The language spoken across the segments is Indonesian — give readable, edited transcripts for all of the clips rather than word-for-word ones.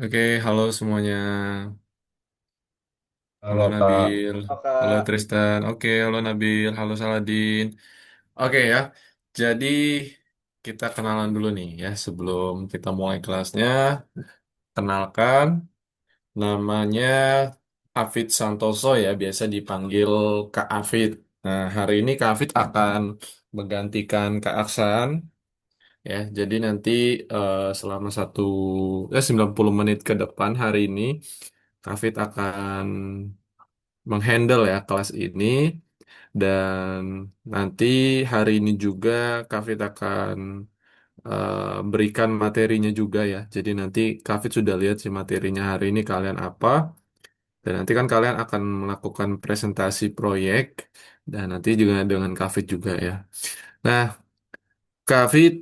Oke, halo semuanya. Halo Halo Kak. Nabil, halo Kak. Tristan. Oke, halo Nabil, halo Saladin. Oke ya, jadi kita kenalan dulu nih ya sebelum kita mulai kelasnya. Kenalkan, namanya Afid Santoso ya, biasa dipanggil Kak Afid. Nah, hari ini Kak Afid akan menggantikan Kak Aksan ya. Jadi nanti selama 90 menit ke depan hari ini, Kak Afid akan menghandle ya kelas ini dan nanti hari ini juga Kafit akan berikan materinya juga ya. Jadi nanti Kafit sudah lihat si materinya hari ini kalian apa dan nanti kan kalian akan melakukan presentasi proyek dan nanti juga dengan Kafit juga ya. Nah, Kafit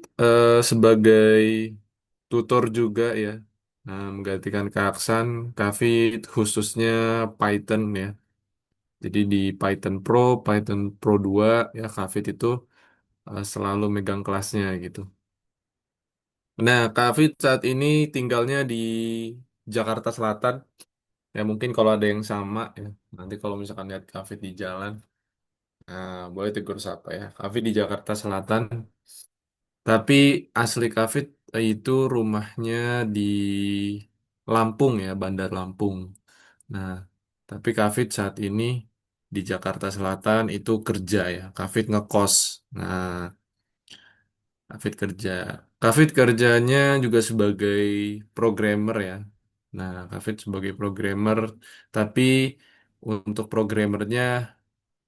sebagai tutor juga ya. Nah, menggantikan Kak Aksan, Kafit khususnya Python ya. Jadi di Python Pro, Python Pro 2 ya Kak itu selalu megang kelasnya gitu. Nah, Kak saat ini tinggalnya di Jakarta Selatan. Ya mungkin kalau ada yang sama ya. Nanti kalau misalkan lihat Kak di jalan, boleh tegur sapa ya. Kak di Jakarta Selatan. Tapi asli Kak itu rumahnya di Lampung ya, Bandar Lampung. Nah, tapi Kak saat ini di Jakarta Selatan itu kerja ya. Kak ngekos. Nah, Kak kerjanya juga sebagai programmer ya. Nah, Kak sebagai programmer, tapi untuk programmernya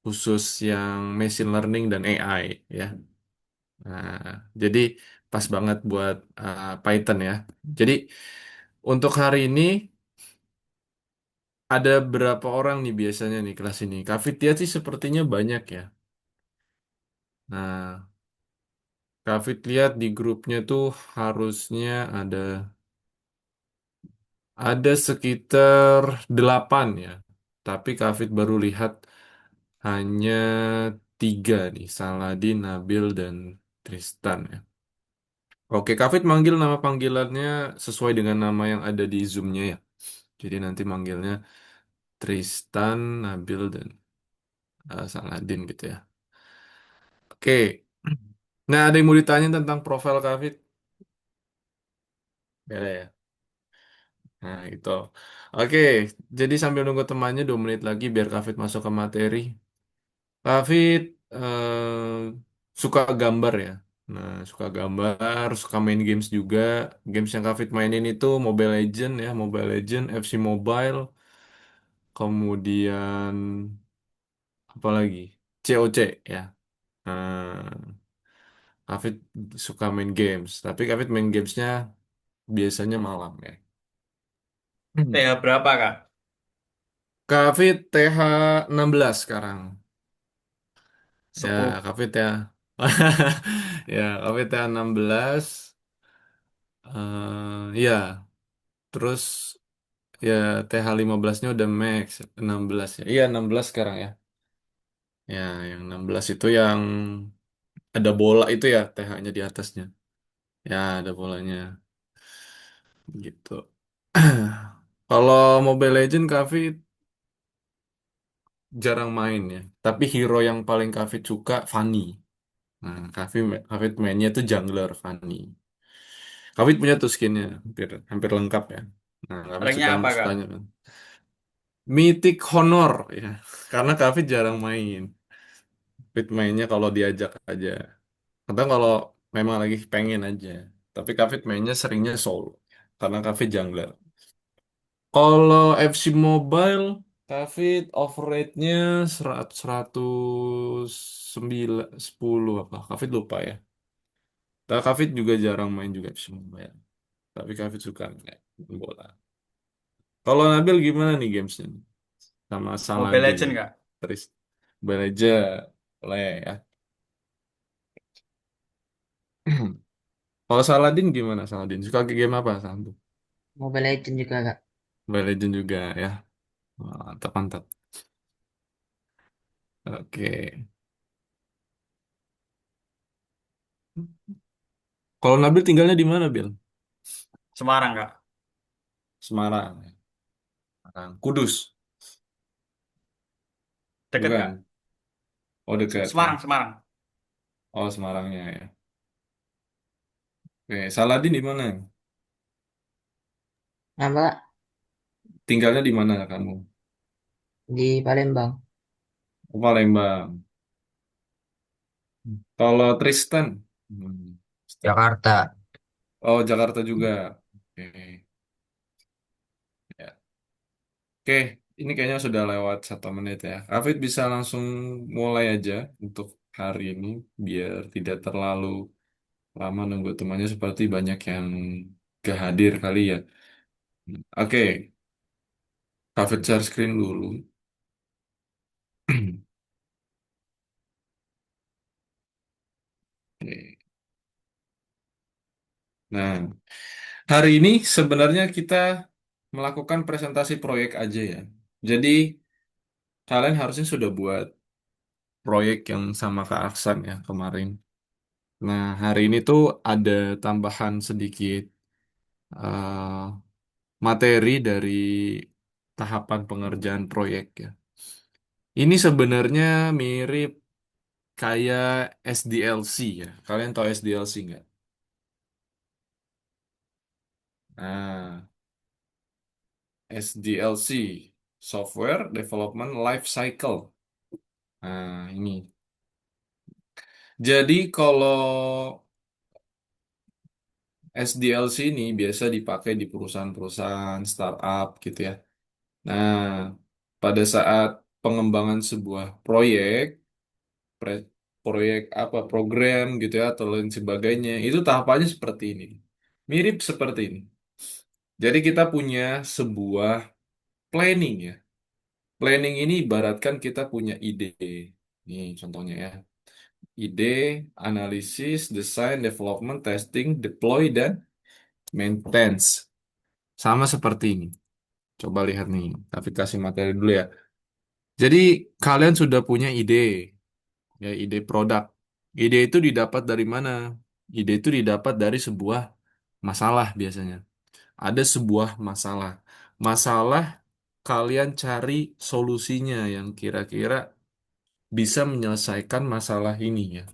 khusus yang machine learning dan AI ya. Nah, jadi pas banget buat Python ya. Jadi untuk hari ini ada berapa orang nih biasanya nih kelas ini? Kak lihat sih sepertinya banyak ya. Nah, Kak lihat di grupnya tuh harusnya ada sekitar 8 ya. Tapi Kak baru lihat hanya 3 nih, Saladin, Nabil, dan Tristan ya. Oke, Kak manggil nama panggilannya sesuai dengan nama yang ada di Zoom-nya ya. Jadi nanti manggilnya Tristan, Nabil, dan Saladin gitu ya. Oke. Nah, ada yang mau ditanya tentang profil Kak Beda ya. Nah, itu. Oke, jadi sambil nunggu temannya 2 menit lagi biar Kak masuk ke materi. Kak suka gambar ya. Nah, suka gambar, suka main games juga. Games yang Kak mainin itu Mobile Legend ya, Mobile Legend, FC Mobile, kemudian apa lagi? COC ya. Nah, Kak suka main games, tapi Kak main gamesnya biasanya malam ya. Hmm. TH berapa Kak? Kak TH 16 sekarang. Ya, Cukup. Kak ya. Ya, Kak TH 16. Ya, terus ya TH 15-nya udah max 16 ya. Iya 16 sekarang ya. Ya, yang 16 itu yang ada bola itu ya TH-nya di atasnya. Ya, ada bolanya gitu. Kalau Mobile Legend Kavi jarang main ya. Tapi hero yang paling Kavi suka Fanny. Nah, Kavi mainnya tuh jungler Fanny. Kavi punya tuh skinnya hampir hampir lengkap ya. Nah, Kavi Ranknya suka apa Kak? sukanya kan. Mythic Honor ya. Karena Kavi jarang main. Fit mainnya kalau diajak aja. Kadang kalau memang lagi pengen aja. Tapi Kavit mainnya seringnya solo. Karena Kavit jungler. Kalau FC Mobile, Kavit overrate-nya 109, 10 apa. Kavit lupa ya. Tapi Kavit juga jarang main juga FC Mobile. Tapi Kavit suka main bola. Kalau Nabil gimana nih gamesnya? Sama Mobile Saladin Legend nih. Kak? Terus Belaja. Boleh ya. Kalau Saladin gimana Saladin? Suka game apa Saladin? Mobile Legends juga kak. Mobile Legends juga ya. Wah, mantap mantap. Oke. Kalau Nabil tinggalnya di mana, Bil? Semarang Kak? Semarang. Semarang. Kudus, Deket nggak? bukan? Oh dekat ya. Semarang, Semarang. Oh Semarangnya ya. Oke, Saladin di mana? Nama Kak? Tinggalnya di mana kamu? Di Palembang. Oh, Palembang. Kalau Tristan? Hmm, Tristan. Jakarta. Oh Jakarta juga. Oke. Ya. Oke, ini kayaknya sudah lewat 1 menit ya. Hafid bisa langsung mulai aja untuk hari ini, biar tidak terlalu lama nunggu temannya seperti banyak yang gak hadir kali ya. Oke, Hafid share screen dulu. Oke. Nah, hari ini sebenarnya kita melakukan presentasi proyek aja ya. Jadi, kalian harusnya sudah buat proyek yang sama Kak Aksan ya kemarin. Nah, hari ini tuh ada tambahan sedikit eh, materi dari tahapan pengerjaan proyek ya. Ini sebenarnya mirip kayak SDLC ya. Kalian tahu SDLC nggak? Nah, SDLC, Software Development Life Cycle. Nah, ini. Jadi kalau SDLC ini biasa dipakai di perusahaan-perusahaan startup gitu ya. Nah, pada saat pengembangan sebuah proyek, proyek apa program gitu ya atau lain sebagainya, itu tahapannya seperti ini. Mirip seperti ini. Jadi kita punya sebuah planning ya. Planning ini ibaratkan kita punya ide. Ini contohnya ya. Ide, analisis, desain, development, testing, deploy, dan maintenance. Sama seperti ini. Coba lihat nih, tapi kasih materi dulu ya. Jadi kalian sudah punya ide, ya ide produk. Ide itu didapat dari mana? Ide itu didapat dari sebuah masalah biasanya. Ada sebuah masalah. Masalah kalian cari solusinya yang kira-kira bisa menyelesaikan masalah ini ya.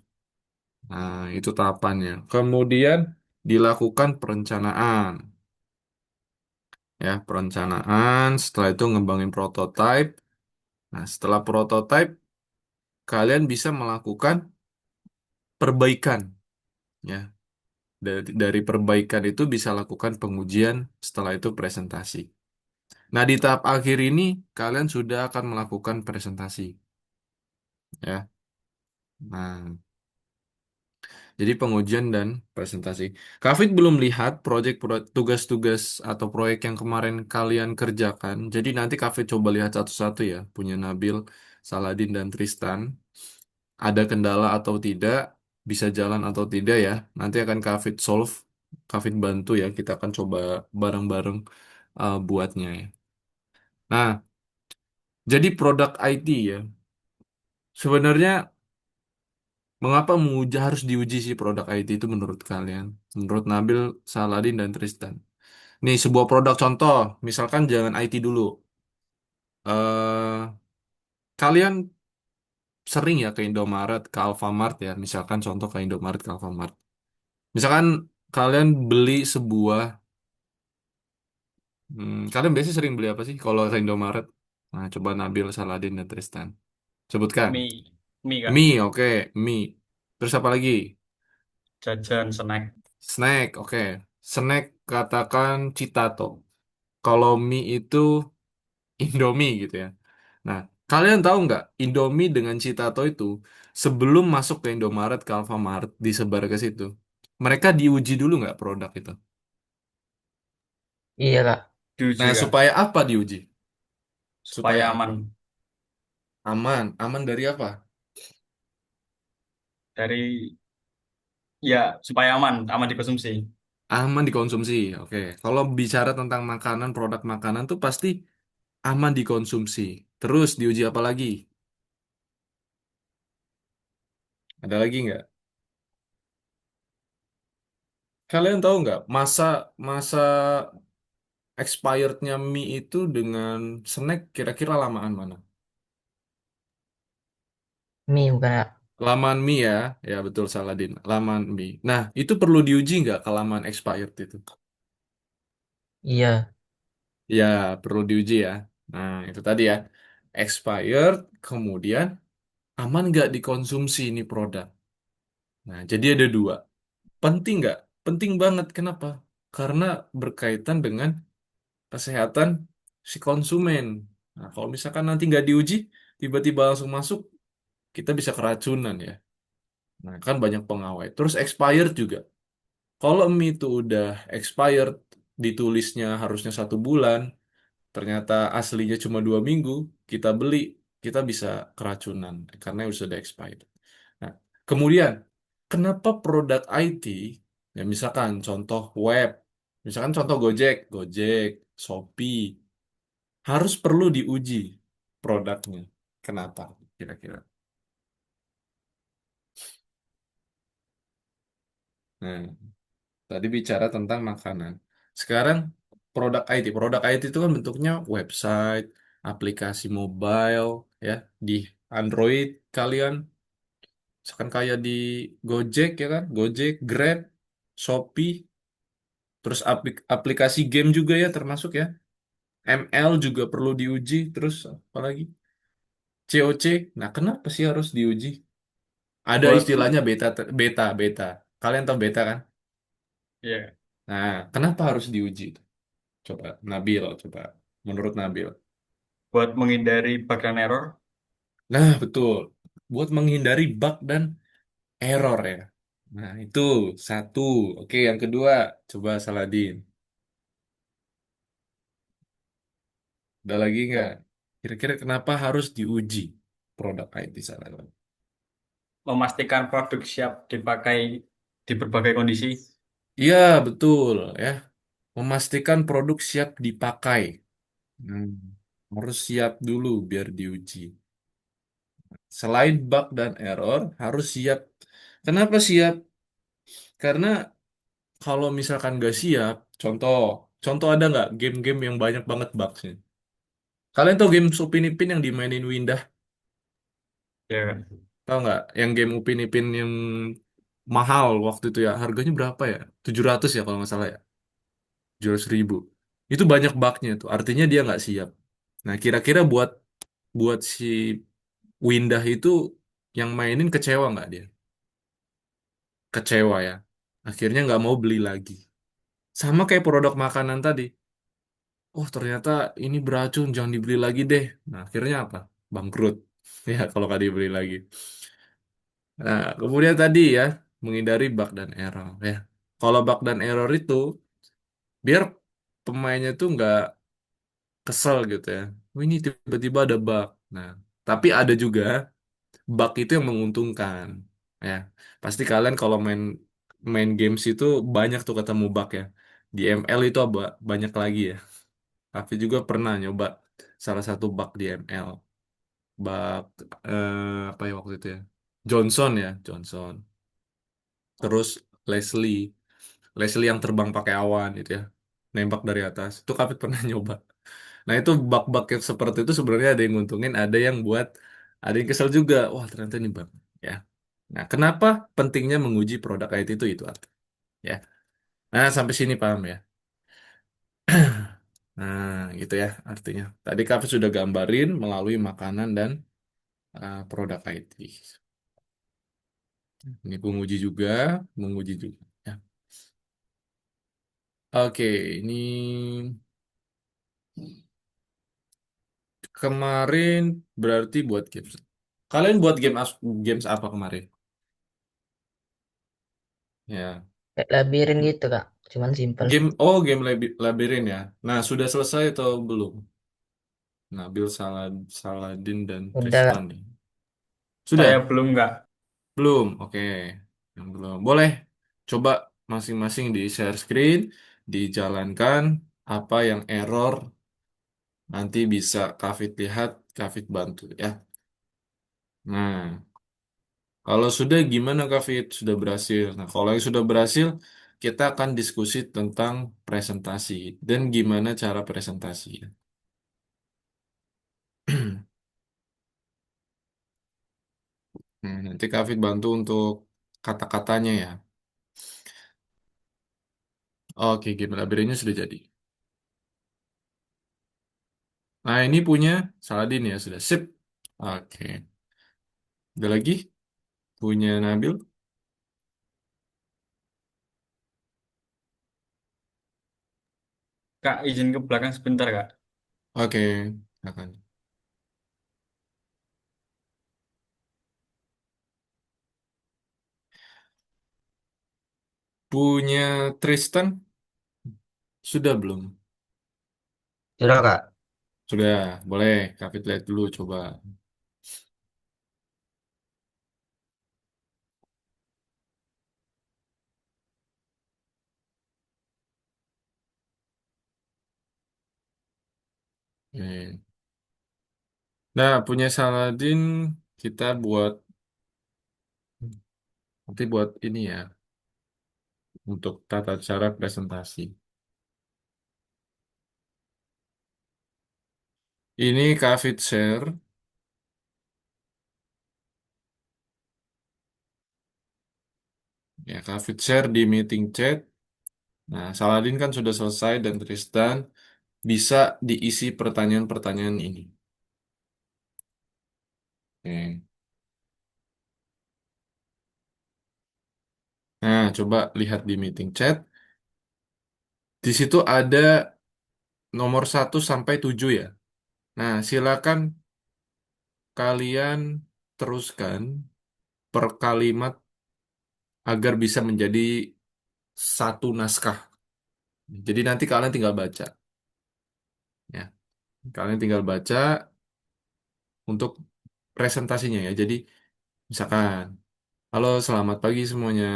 Nah, itu tahapannya. Kemudian dilakukan perencanaan. Ya, perencanaan, setelah itu ngembangin prototype. Nah, setelah prototype, kalian bisa melakukan perbaikan. Ya, dari perbaikan itu bisa lakukan pengujian, setelah itu presentasi. Nah, di tahap akhir ini, kalian sudah akan melakukan presentasi. Ya, nah, jadi pengujian dan presentasi. Kafid belum lihat tugas-tugas atau proyek yang kemarin kalian kerjakan. Jadi nanti Kafid coba lihat satu-satu ya, punya Nabil, Saladin, dan Tristan. Ada kendala atau tidak, bisa jalan atau tidak ya. Nanti akan Kafid solve, Kafid bantu ya. Kita akan coba bareng-bareng buatnya ya. Nah, jadi produk IT ya. Sebenarnya mengapa harus diuji sih produk IT itu menurut kalian? Menurut Nabil, Saladin, dan Tristan. Nih, sebuah produk contoh, misalkan jangan IT dulu. eh Kalian sering ya ke Indomaret, ke Alfamart ya, misalkan contoh ke Indomaret, ke Alfamart. Misalkan kalian beli sebuah, kalian biasanya sering beli apa sih kalau ke Indomaret? Nah, coba Nabil, Saladin, dan Tristan. Sebutkan. Mie, mie Kak. Mie, oke, mie. Terus apa lagi? Jajan, snack. Snack, oke. Snack katakan Citato. Kalau mie itu Indomie gitu ya. Nah, kalian tahu nggak Indomie dengan Citato itu sebelum masuk ke Indomaret, ke Alfamart, disebar ke situ. Mereka diuji dulu nggak produk itu? Iya Kak. Nah, Diuji Kak. supaya apa diuji? Supaya Supaya apa? aman. Aman. Aman dari apa? Dari, ya, supaya aman, aman dikonsumsi. Aman dikonsumsi. Oke. Kalau bicara tentang makanan, produk makanan tuh pasti aman dikonsumsi. Terus diuji apa lagi? Ada lagi nggak? Kalian tahu nggak masa masa expirednya mie itu dengan snack kira-kira lamaan mana? Mie bukan ya? Lamaan mie ya, ya betul Saladin. Lamaan mie. Nah, itu perlu diuji nggak kelamaan expired itu? Iya. Ya, perlu diuji ya. Nah, itu tadi ya. Expired, kemudian aman nggak dikonsumsi ini produk? Nah, jadi ada dua. Penting nggak? Penting banget. Kenapa? Karena berkaitan dengan kesehatan si konsumen. Nah, kalau misalkan nanti nggak diuji, tiba-tiba langsung masuk, kita bisa keracunan ya. Nah, kan banyak pengawet. Terus expired juga. Kalau mie itu udah expired, ditulisnya harusnya 1 bulan, ternyata aslinya cuma 2 minggu, kita beli, kita bisa keracunan karena sudah expired. Nah, kemudian kenapa produk IT, ya misalkan contoh web, misalkan contoh Gojek, Gojek, Shopee, harus perlu diuji produknya. Kenapa kira-kira? Nah, tadi bicara tentang makanan. Sekarang produk IT itu kan bentuknya website, aplikasi mobile, ya di Android kalian, misalkan kayak di Gojek ya kan, Gojek, Grab, Shopee, terus aplikasi game juga ya termasuk ya, ML juga perlu diuji, terus apalagi COC. Nah, kenapa sih harus diuji? Ada Buat istilahnya beta, beta. Kalian tahu beta kan? ya, Nah, kenapa harus diuji? Coba Nabil, coba menurut Nabil. buat menghindari bug dan error. Nah, betul. Buat menghindari bug dan error ya. Nah, itu satu. Oke, yang kedua, coba Saladin. Ada lagi nggak? Kira-kira kenapa harus diuji produk IT Saladin? Memastikan produk siap dipakai di berbagai kondisi. Iya, betul ya. Memastikan produk siap dipakai. Hmm, harus siap dulu biar diuji. Selain bug dan error, harus siap. Kenapa siap? Karena kalau misalkan nggak siap, contoh, contoh ada nggak game-game yang banyak banget bugsnya? Kalian tahu game Upin Ipin yang dimainin Windah? Ya, Tahu nggak? Yang game Upin Ipin yang mahal waktu itu ya, harganya berapa ya? 700 ya kalau nggak salah ya, 700 ribu. Itu banyak bugnya tuh, artinya dia nggak siap. Nah, kira-kira buat buat si Windah itu yang mainin kecewa nggak dia? Kecewa ya. Akhirnya nggak mau beli lagi. Sama kayak produk makanan tadi. Oh ternyata ini beracun, jangan dibeli lagi deh. Nah akhirnya apa? Bangkrut. Ya kalau nggak dibeli lagi. Nah kemudian tadi ya menghindari bug dan error ya. Kalau bug dan error itu biar pemainnya tuh nggak kesel gitu ya. Oh, ini tiba-tiba ada bug. Nah tapi ada juga bug itu yang menguntungkan ya. Pasti kalian kalau main main games itu banyak tuh ketemu bug ya. Di ML itu banyak lagi ya. Tapi juga pernah nyoba salah satu bug di ML. Bug apa ya waktu itu ya? Johnson ya, Johnson. Terus Leslie, Leslie yang terbang pakai awan gitu ya, nembak dari atas. Itu Kavit pernah nyoba. Nah itu bug-bug yang seperti itu sebenarnya ada yang nguntungin, ada yang kesel juga. Wah ternyata ini bug. Ya. Nah kenapa pentingnya menguji produk IT itu arti. Ya. Nah sampai sini paham ya. Nah gitu ya artinya. Tadi Kavit sudah gambarin melalui makanan dan produk IT. Ini menguji juga. Ya. Oke, ini kemarin berarti buat games. Kalian buat games apa kemarin? Ya, Kayak labirin gitu kak. Cuman simpel. game labirin ya. Nah, sudah selesai atau belum? Nabil Saladin dan Udah kak. Tristan nih. saya Sudah? belum nggak. Belum. Oke. Yang belum. Boleh coba masing-masing di share screen, dijalankan apa yang error. Nanti bisa Kafit lihat, Kafit bantu ya. Nah, kalau sudah gimana Kafit? Sudah berhasil. Nah, kalau yang sudah berhasil, kita akan diskusi tentang presentasi dan gimana cara presentasi. Nanti Kak Fit bantu untuk kata-katanya ya. Oke, game labirinnya sudah jadi. Nah, ini punya Saladin ya, sudah sip. Oke. Ada lagi? Punya Nabil? Kak, izin ke belakang sebentar, Kak. Oke, akan. Punya Tristan? Sudah belum? Sudah Kak. Sudah, boleh. Kak Fit lihat dulu, coba. Oke. Nah, punya Saladin, kita buat, nanti buat ini ya, untuk tata cara presentasi. Ini Kak Fit share, ya Kak Fit share di meeting chat. Nah, Saladin kan sudah selesai dan Tristan bisa diisi pertanyaan-pertanyaan ini. Oke. Nah, coba lihat di meeting chat. Di situ ada nomor 1 sampai 7 ya. Nah, silakan kalian teruskan per kalimat agar bisa menjadi satu naskah. Jadi nanti kalian tinggal baca, ya. Kalian tinggal baca untuk presentasinya ya. Jadi misalkan, halo selamat pagi semuanya.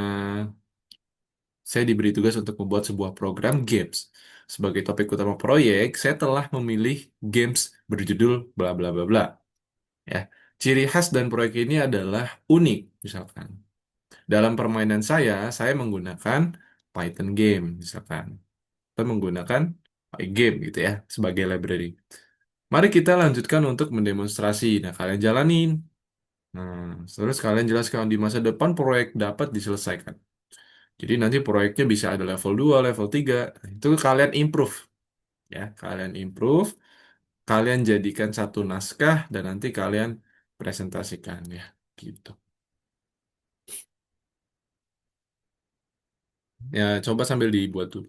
Saya diberi tugas untuk membuat sebuah program games. Sebagai topik utama proyek, saya telah memilih games berjudul bla bla bla bla. Ya, ciri khas dan proyek ini adalah unik, misalkan. Dalam permainan saya menggunakan Python game, misalkan. Kita menggunakan Pygame gitu ya, sebagai library. Mari kita lanjutkan untuk mendemonstrasi. Nah, kalian jalanin. Nah, terus kalian jelaskan di masa depan proyek dapat diselesaikan. Jadi nanti proyeknya bisa ada level 2, level 3. Nah, itu kalian improve. Ya, kalian improve. Kalian jadikan satu naskah dan nanti kalian presentasikan ya. Gitu. Ya, coba sambil dibuat dulu.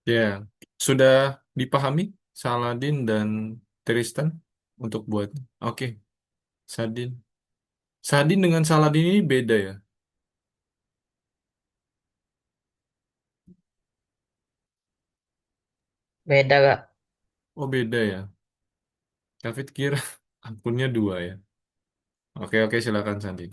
Ya, sudah dipahami Saladin dan Tristan untuk buat. Oke, Sadin. Sadin dengan Saladin ini beda ya? Beda, Kak. Oh, beda ya. David kira akunnya dua ya. Oke, oke, silakan Sandi.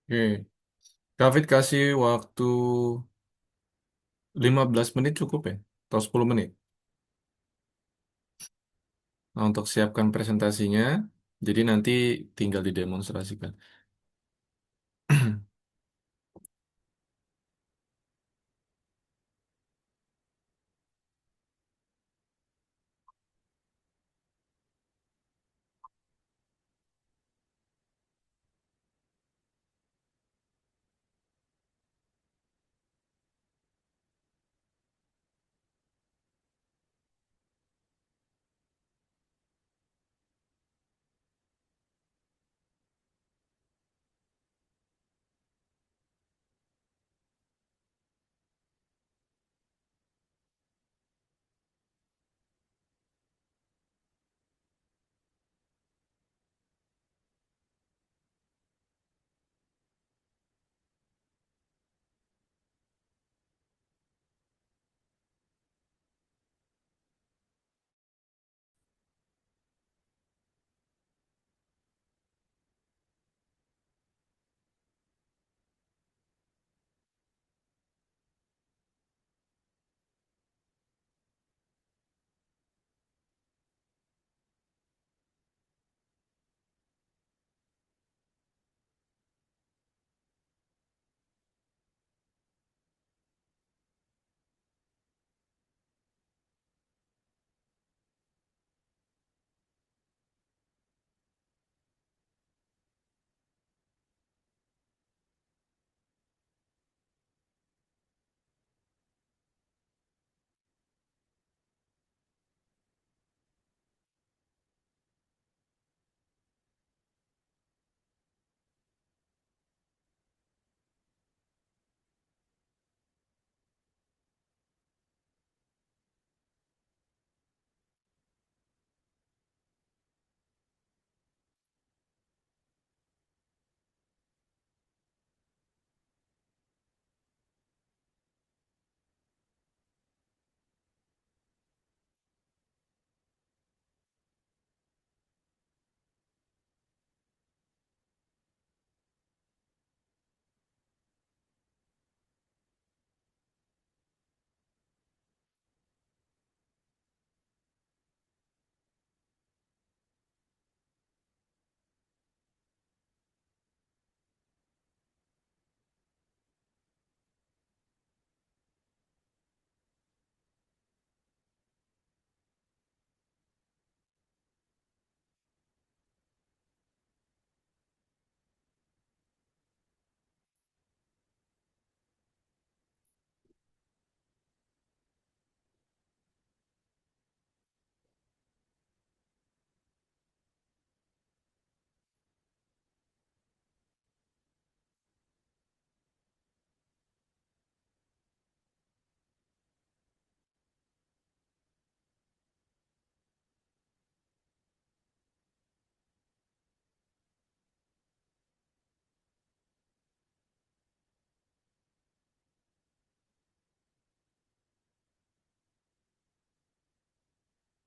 Oke, David kasih waktu 15 menit cukup ya? Atau 10 menit? Nah, untuk siapkan presentasinya, jadi nanti tinggal didemonstrasikan.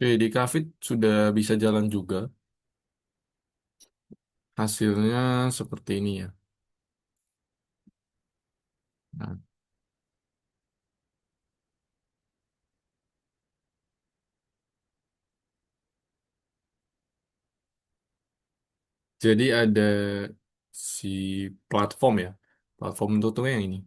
Oke, di Kafit sudah bisa jalan juga. Hasilnya seperti ini ya. Nah, jadi ada si platform ya. Platform untuk yang ini.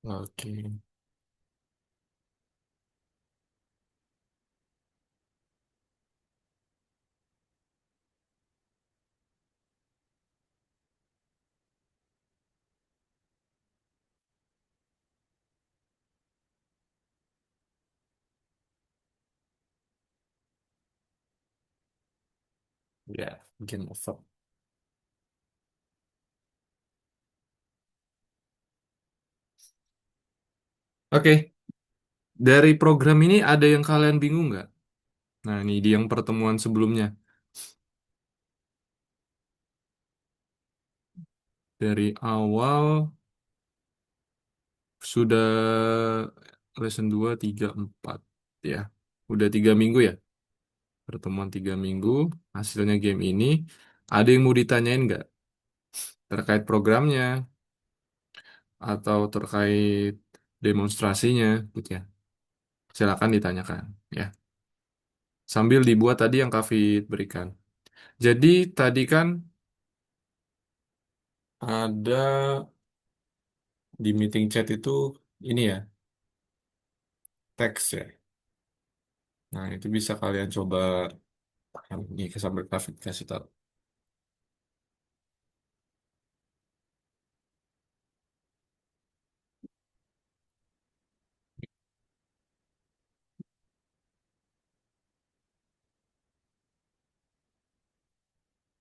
Oke. Ya, game over. Oke, dari program ini ada yang kalian bingung nggak? Nah, ini di yang pertemuan sebelumnya. Dari awal sudah lesson 2, 3, 4 ya. Udah 3 minggu ya. Pertemuan 3 minggu. Hasilnya game ini. Ada yang mau ditanyain nggak? Terkait programnya atau terkait demonstrasinya gitu ya. Silakan ditanyakan ya. Sambil dibuat tadi yang Kafit berikan. Jadi tadi kan ada di meeting chat itu ini ya, teks ya. Nah, itu bisa kalian coba ini sambil Kafit kasih tahu.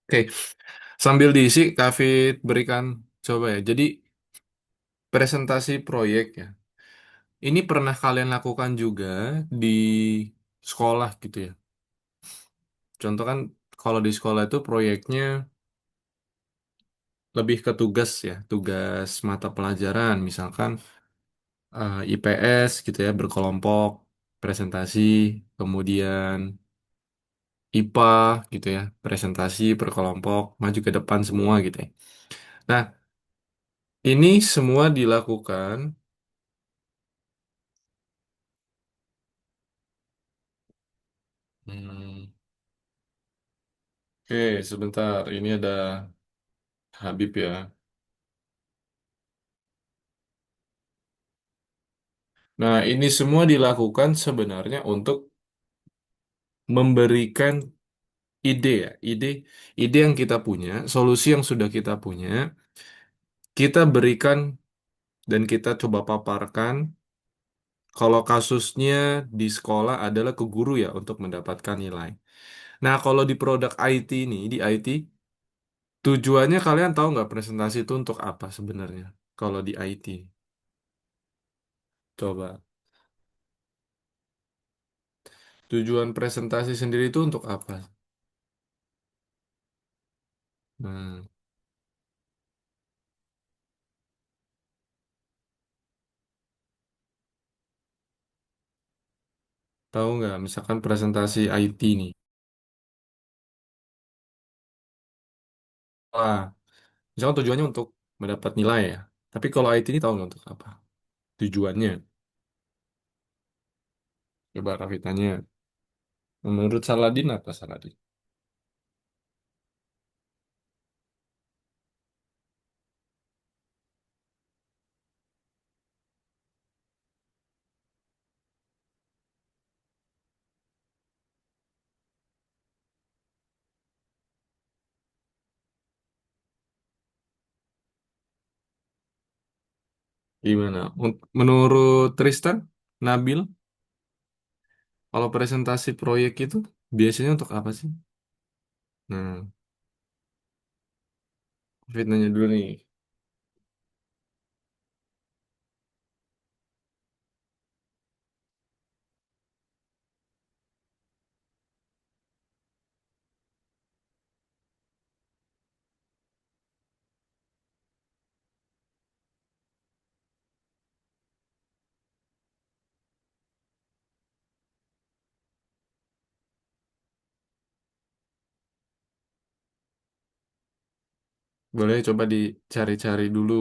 Oke, sambil diisi Kafit berikan coba ya. Jadi presentasi proyek ya. Ini pernah kalian lakukan juga di sekolah gitu ya. Contoh kan kalau di sekolah itu proyeknya lebih ke tugas ya, tugas mata pelajaran, misalkan IPS gitu ya, berkelompok, presentasi, kemudian IPA gitu ya, presentasi berkelompok, maju ke depan semua gitu ya. Nah, ini semua dilakukan. Hmm, oke, sebentar. Ini ada Habib ya. Nah, ini semua dilakukan sebenarnya untuk memberikan ide ya, ide yang kita punya, solusi yang sudah kita punya, kita berikan dan kita coba paparkan kalau kasusnya di sekolah adalah ke guru ya untuk mendapatkan nilai. Nah, kalau di produk IT ini, di IT, tujuannya kalian tahu nggak presentasi itu untuk apa sebenarnya? Kalau di IT, coba. Tujuan presentasi sendiri itu untuk apa? Hmm, tahu nggak? Misalkan presentasi IT nih. Wah, misalkan tujuannya untuk mendapat nilai ya. Tapi kalau IT ini tahu nggak untuk apa? Tujuannya. Coba Raffi tanya. Menurut Saladin apa Saladin? Gimana? Menurut Tristan, Nabil, kalau presentasi proyek itu biasanya untuk apa sih? Nah, Fit nanya dulu nih. Boleh coba dicari-cari dulu.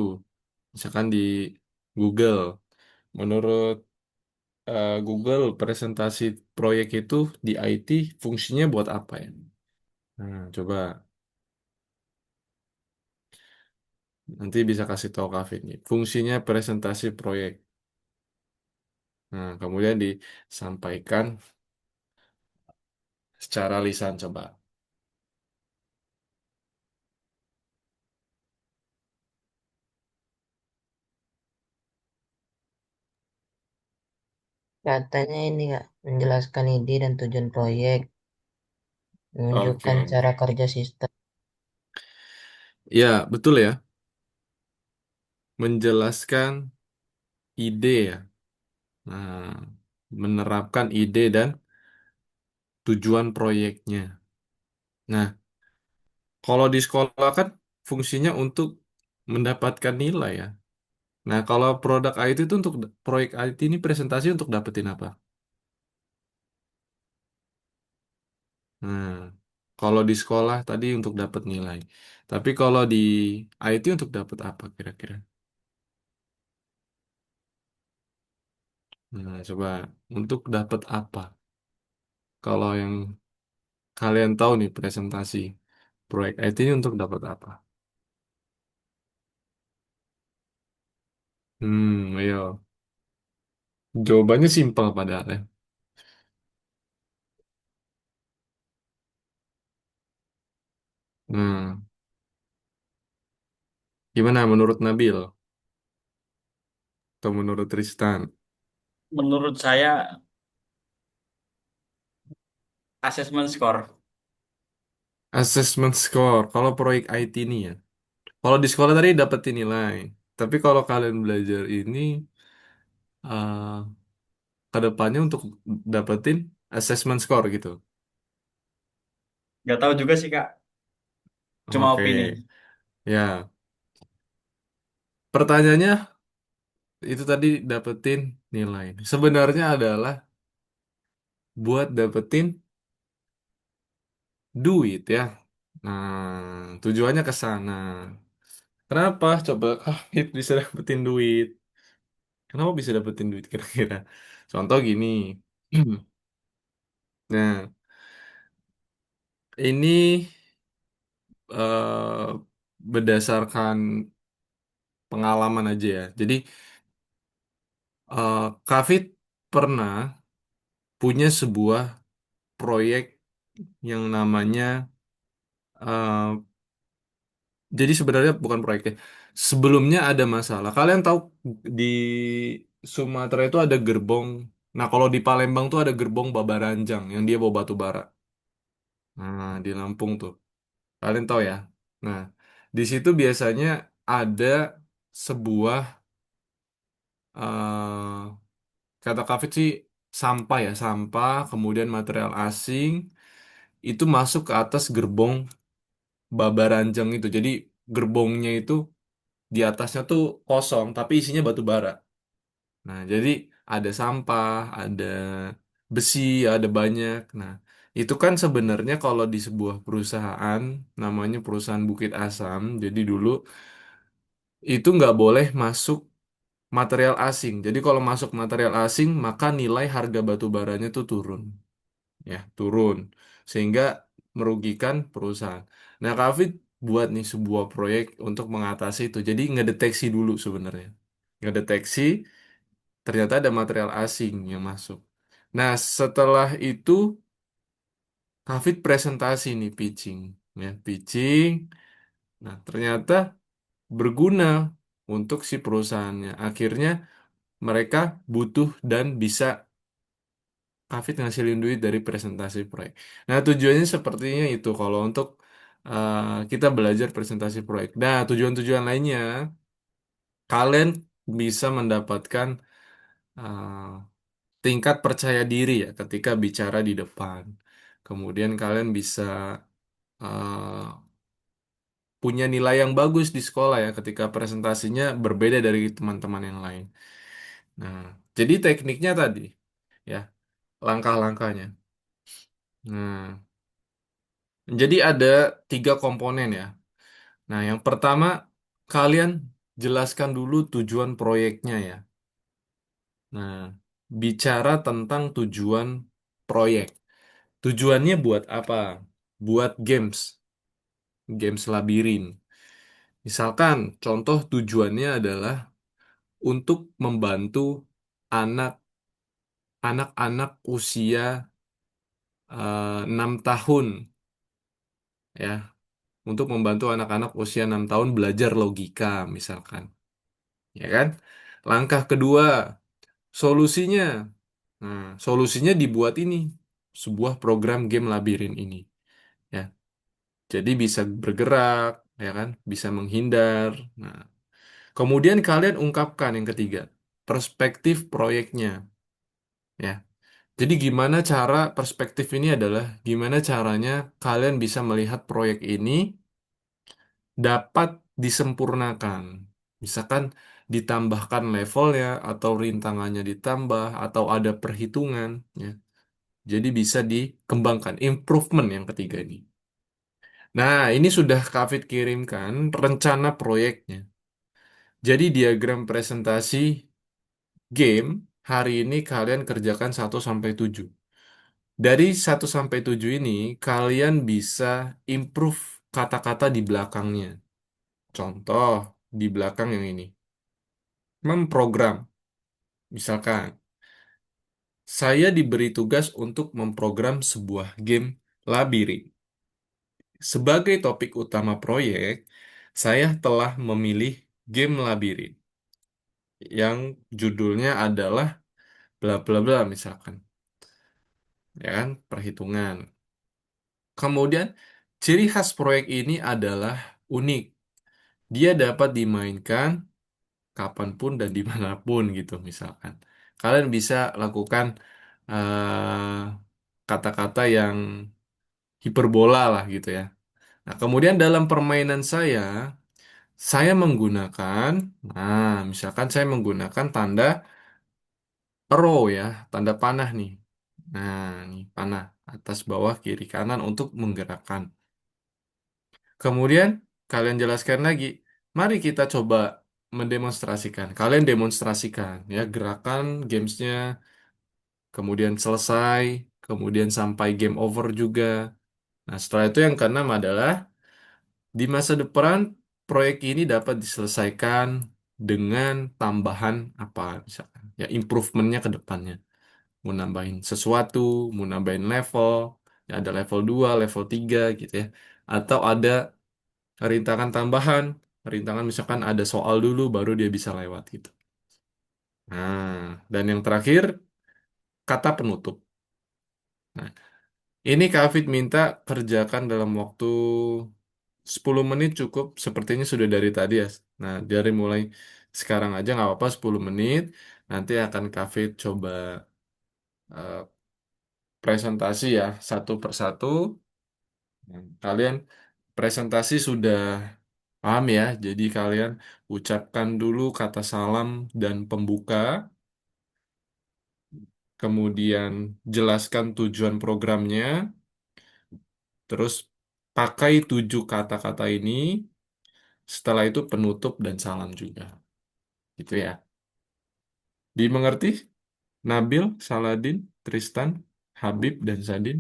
Misalkan di Google. Menurut Google, presentasi proyek itu di IT fungsinya buat apa ya? Nah, coba nanti bisa kasih tahu Kak nih. Fungsinya presentasi proyek. Nah, kemudian disampaikan secara lisan coba. Katanya ini Kak, menjelaskan ide dan tujuan proyek, menunjukkan Oke. cara kerja sistem. Ya, betul ya. Menjelaskan ide ya. Nah, menerapkan ide dan tujuan proyeknya. Nah, kalau di sekolah kan fungsinya untuk mendapatkan nilai ya. Nah, kalau produk IT itu untuk proyek IT ini presentasi untuk dapetin apa? Nah, kalau di sekolah tadi untuk dapat nilai. Tapi kalau di IT untuk dapat apa kira-kira? Nah, coba untuk dapat apa? Kalau yang kalian tahu nih presentasi proyek IT ini untuk dapat apa? Ayo. Jawabannya simpel padahal ya. Nah, gimana menurut Nabil atau menurut Tristan? Menurut saya assessment score. Assessment score. Kalau proyek IT ini ya. Kalau di sekolah tadi dapetin nilai. Tapi kalau kalian belajar ini eh ke depannya untuk dapetin assessment score gitu. Nggak tahu juga sih Kak, cuma Oke. opini. Ya, pertanyaannya itu tadi dapetin nilai. Sebenarnya adalah buat dapetin duit ya. Nah, tujuannya ke sana. Kenapa? Coba Kak bisa dapetin duit. Kenapa bisa dapetin duit kira-kira? Contoh gini. Nah, ini berdasarkan pengalaman aja ya. Jadi, Kak pernah punya sebuah proyek yang namanya, eh, jadi sebenarnya bukan proyeknya. Sebelumnya ada masalah. Kalian tahu di Sumatera itu ada gerbong. Nah, kalau di Palembang tuh ada gerbong Babaranjang yang dia bawa batu bara. Nah, di Lampung tuh. Kalian tahu ya? Nah, di situ biasanya ada sebuah kata Kafit sih sampah ya, sampah, kemudian material asing itu masuk ke atas gerbong Babaranjang itu. Jadi gerbongnya itu di atasnya tuh kosong, tapi isinya batu bara. Nah, jadi ada sampah, ada besi, ada banyak. Nah, itu kan sebenarnya kalau di sebuah perusahaan, namanya perusahaan Bukit Asam, jadi dulu itu nggak boleh masuk material asing. Jadi kalau masuk material asing, maka nilai harga batu baranya tuh turun. Ya, turun. Sehingga merugikan perusahaan. Nah, Kafit buat nih sebuah proyek untuk mengatasi itu. Jadi ngedeteksi dulu sebenarnya. Ngedeteksi ternyata ada material asing yang masuk. Nah, setelah itu Kafit presentasi nih pitching. Ya, pitching. Nah, ternyata berguna untuk si perusahaannya. Akhirnya mereka butuh dan bisa Kafit ngasilin duit dari presentasi proyek. Nah, tujuannya sepertinya itu kalau untuk kita belajar presentasi proyek. Nah, tujuan-tujuan lainnya, kalian bisa mendapatkan uh, tingkat percaya diri ya ketika bicara di depan. Kemudian kalian bisa uh, punya nilai yang bagus di sekolah ya ketika presentasinya berbeda dari teman-teman yang lain. Nah, jadi tekniknya tadi ya, langkah-langkahnya. Nah, jadi ada tiga komponen ya. Nah, yang pertama, kalian jelaskan dulu tujuan proyeknya ya. Nah, bicara tentang tujuan proyek. Tujuannya buat apa? Buat games labirin. Misalkan, contoh tujuannya adalah untuk membantu anak anak-anak usia 6 tahun ya, untuk membantu anak-anak usia 6 tahun belajar logika misalkan, ya kan? Langkah kedua, solusinya. Nah, solusinya dibuat ini sebuah program game labirin ini, ya. Jadi bisa bergerak, ya kan? Bisa menghindar. Nah, kemudian kalian ungkapkan yang ketiga, perspektif proyeknya, ya. Jadi gimana cara perspektif ini adalah gimana caranya kalian bisa melihat proyek ini dapat disempurnakan. Misalkan ditambahkan levelnya atau rintangannya ditambah atau ada perhitungan ya. Jadi bisa dikembangkan improvement yang ketiga ini. Nah, ini sudah Kafit kirimkan rencana proyeknya. Jadi diagram presentasi game hari ini kalian kerjakan 1 sampai 7. Dari 1 sampai 7 ini, kalian bisa improve kata-kata di belakangnya. Contoh, di belakang yang ini. Memprogram. Misalkan, saya diberi tugas untuk memprogram sebuah game labirin. Sebagai topik utama proyek, saya telah memilih game labirin yang judulnya adalah bla bla bla misalkan. Ya kan, perhitungan. Kemudian, ciri khas proyek ini adalah unik. Dia dapat dimainkan kapanpun dan dimanapun gitu misalkan. Kalian bisa lakukan kata-kata yang hiperbola lah gitu ya. Nah, kemudian dalam permainan saya menggunakan, nah misalkan saya menggunakan tanda arrow ya, tanda panah nih. Nah, nih panah atas bawah kiri kanan untuk menggerakkan. Kemudian kalian jelaskan lagi. Mari kita coba mendemonstrasikan. Kalian demonstrasikan ya gerakan gamesnya, kemudian selesai, kemudian sampai game over juga. Nah, setelah itu yang keenam adalah di masa depan proyek ini dapat diselesaikan dengan tambahan apa misalkan. Ya, improvementnya ke depannya. Mau nambahin sesuatu, mau nambahin level, ya ada level 2 level 3 gitu ya. Atau ada rintangan tambahan, rintangan misalkan ada soal dulu baru dia bisa lewat gitu. Nah, dan yang terakhir kata penutup. Nah, ini Kak Afid minta kerjakan dalam waktu 10 menit cukup, sepertinya sudah dari tadi ya. Nah, dari mulai sekarang aja nggak apa-apa 10 menit. Nanti akan Kak Afid coba eh, presentasi ya satu persatu. Kalian presentasi sudah paham ya, jadi kalian ucapkan dulu kata salam dan pembuka, kemudian jelaskan tujuan programnya, terus pakai 7 kata-kata ini, setelah itu penutup dan salam juga. Gitu ya. Dimengerti? Nabil, Saladin, Tristan, Habib, dan Sadin.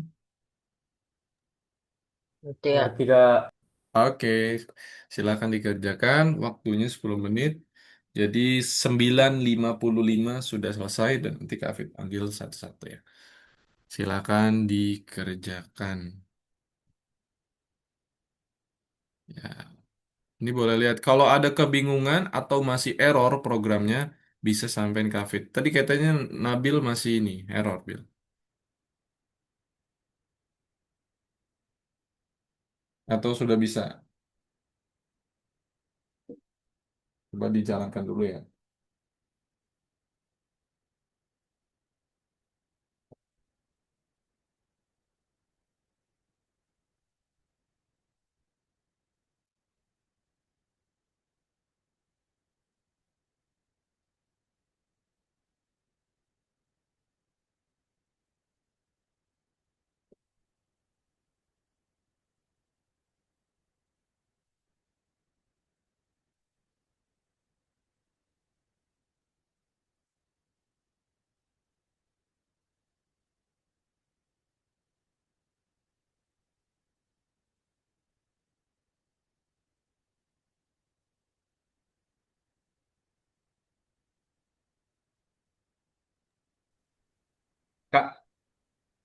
Itu ya. Ngerti Kak. Oke, silakan dikerjakan. Waktunya 10 menit. Jadi 9.55 sudah selesai dan nanti Kak Afif panggil satu-satu ya. Silakan dikerjakan. Ya, ini boleh lihat. Kalau ada kebingungan atau masih error programnya, bisa sampein ke Afif. Tadi katanya Nabil masih ini, error, Bil. Atau sudah bisa? Coba dijalankan dulu ya.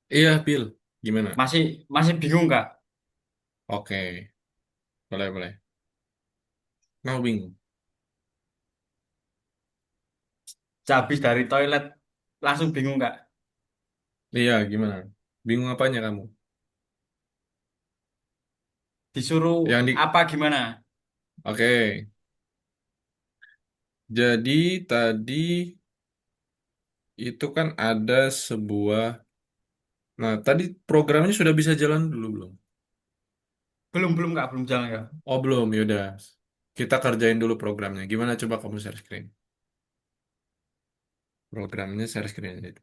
Iya, Pil. Gimana? Masih masih bingung nggak? Oke, boleh, boleh. Mau bingung? Habis dari toilet langsung bingung nggak? Iya, gimana? Bingung apanya kamu? Disuruh Yang di... apa gimana? Oke, jadi tadi itu kan ada sebuah... Nah, tadi programnya sudah bisa jalan dulu, belum? Belum nggak, belum jalan nggak? Oh, belum, yaudah. Kita kerjain dulu programnya. Gimana coba kamu share screen? Programnya share screen aja.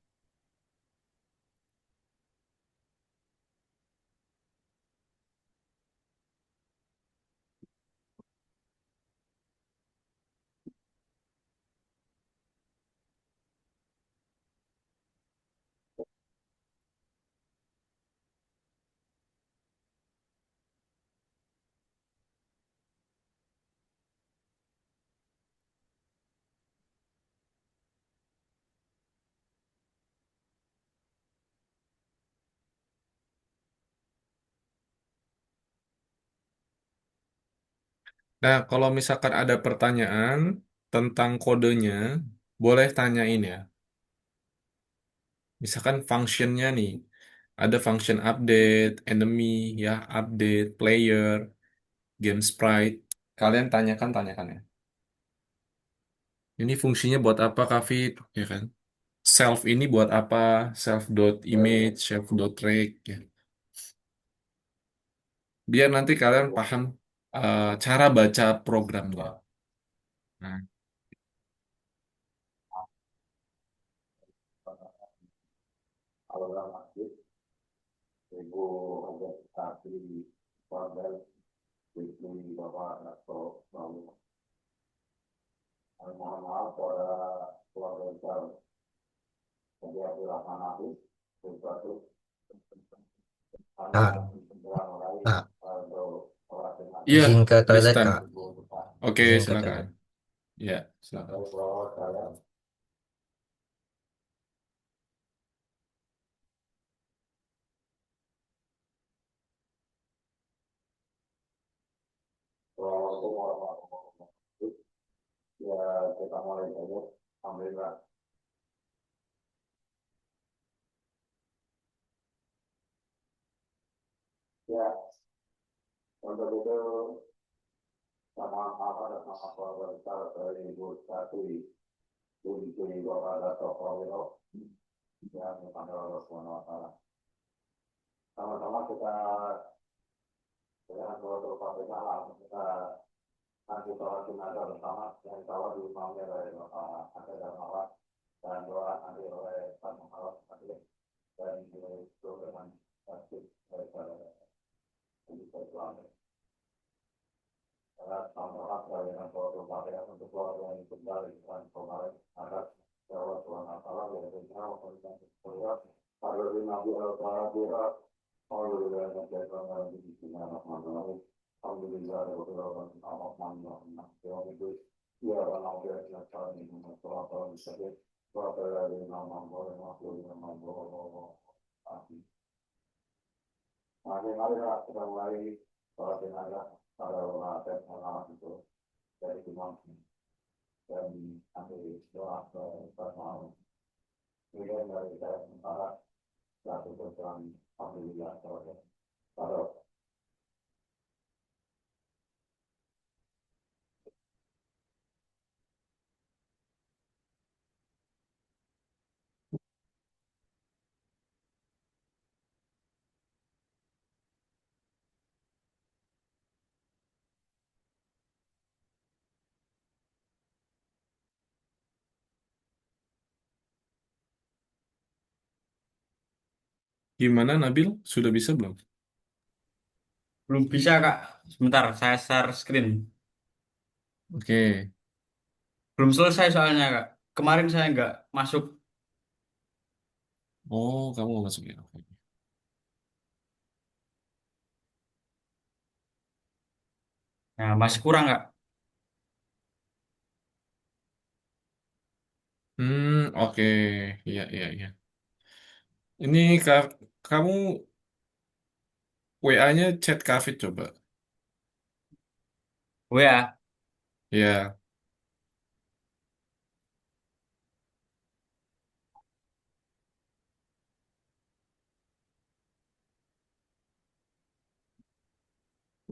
Nah, kalau misalkan ada pertanyaan tentang kodenya, boleh tanyain ya. Misalkan functionnya nih, ada function update, enemy, ya, update, player, game sprite. Kalian tanyakan ya. Ini fungsinya buat apa, Kafit? Ya kan? Self ini buat apa? Self dot image, self dot rect, ya. Biar nanti kalian paham cara baca programnya. Nah, Kak, kak, iya, izin ke toilet Tristan. kak, Oke, izin ke silakan. toilet. Ya, silakan. Gimana, Nabil? Sudah bisa belum? Belum bisa Kak. Sebentar, saya share screen. Oke. Belum selesai soalnya Kak. Kemarin saya nggak masuk. Oh, kamu mau masuk ya? Oke. Nah, masih kurang Kak. Oke. Iya, iya, iya. Ini, Kak. kamu WA-nya chat Kafit coba. WA. Ya,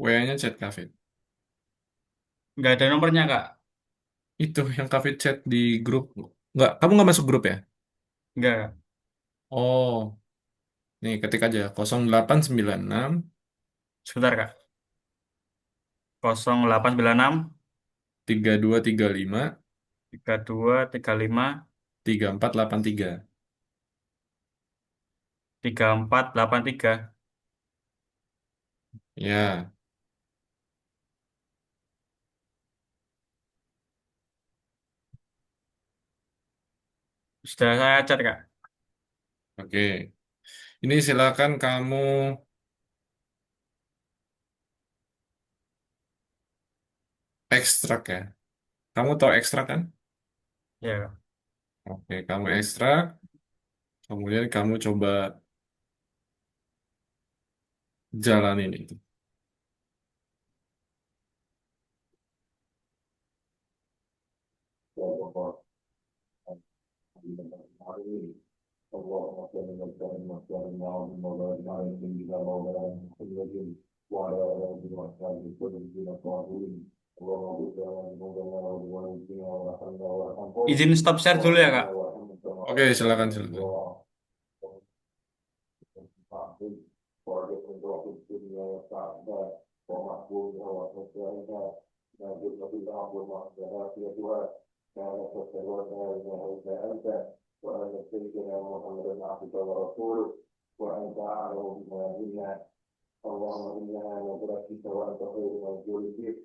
WA-nya chat Kafit. Nggak ada nomornya, Kak. Itu yang Kafit chat di grup. Nggak, kamu nggak masuk grup ya? Nggak, Kak. Oh, nih ketik aja 0896 Sebentar, Kak. 0896 3235 3235 3483. 3483. Ya, Sudah saya chat, Kak. oke. Ini silakan kamu ekstrak ya. Kamu tahu ekstrak kan? Ya, Kak. Oke, kamu ekstrak. Kemudian kamu coba jalanin itu. اللهم صل وسلم وسلم وبارك على سيدنا مولانا محمد وعلى اله وصحبه وسلم الطاهرين اللهم اغفر لنا ذنوبنا وذنوبنا وارحمنا وارحمهم Izin stop share dulu ya, وارحمنا Kak. وارحمهم كما Oke, silakan رحمتنا silakan. وارزق من روح الدنيا وسعدها ومحبوبها وحسنها نازل بالله ومعصيتها كانت تسألونها إله إلا أنت وأن سيدنا محمدا عبدك ورسولك وأنت أعلم بما منا اللهم إنا ندركك وأنت خير من فيك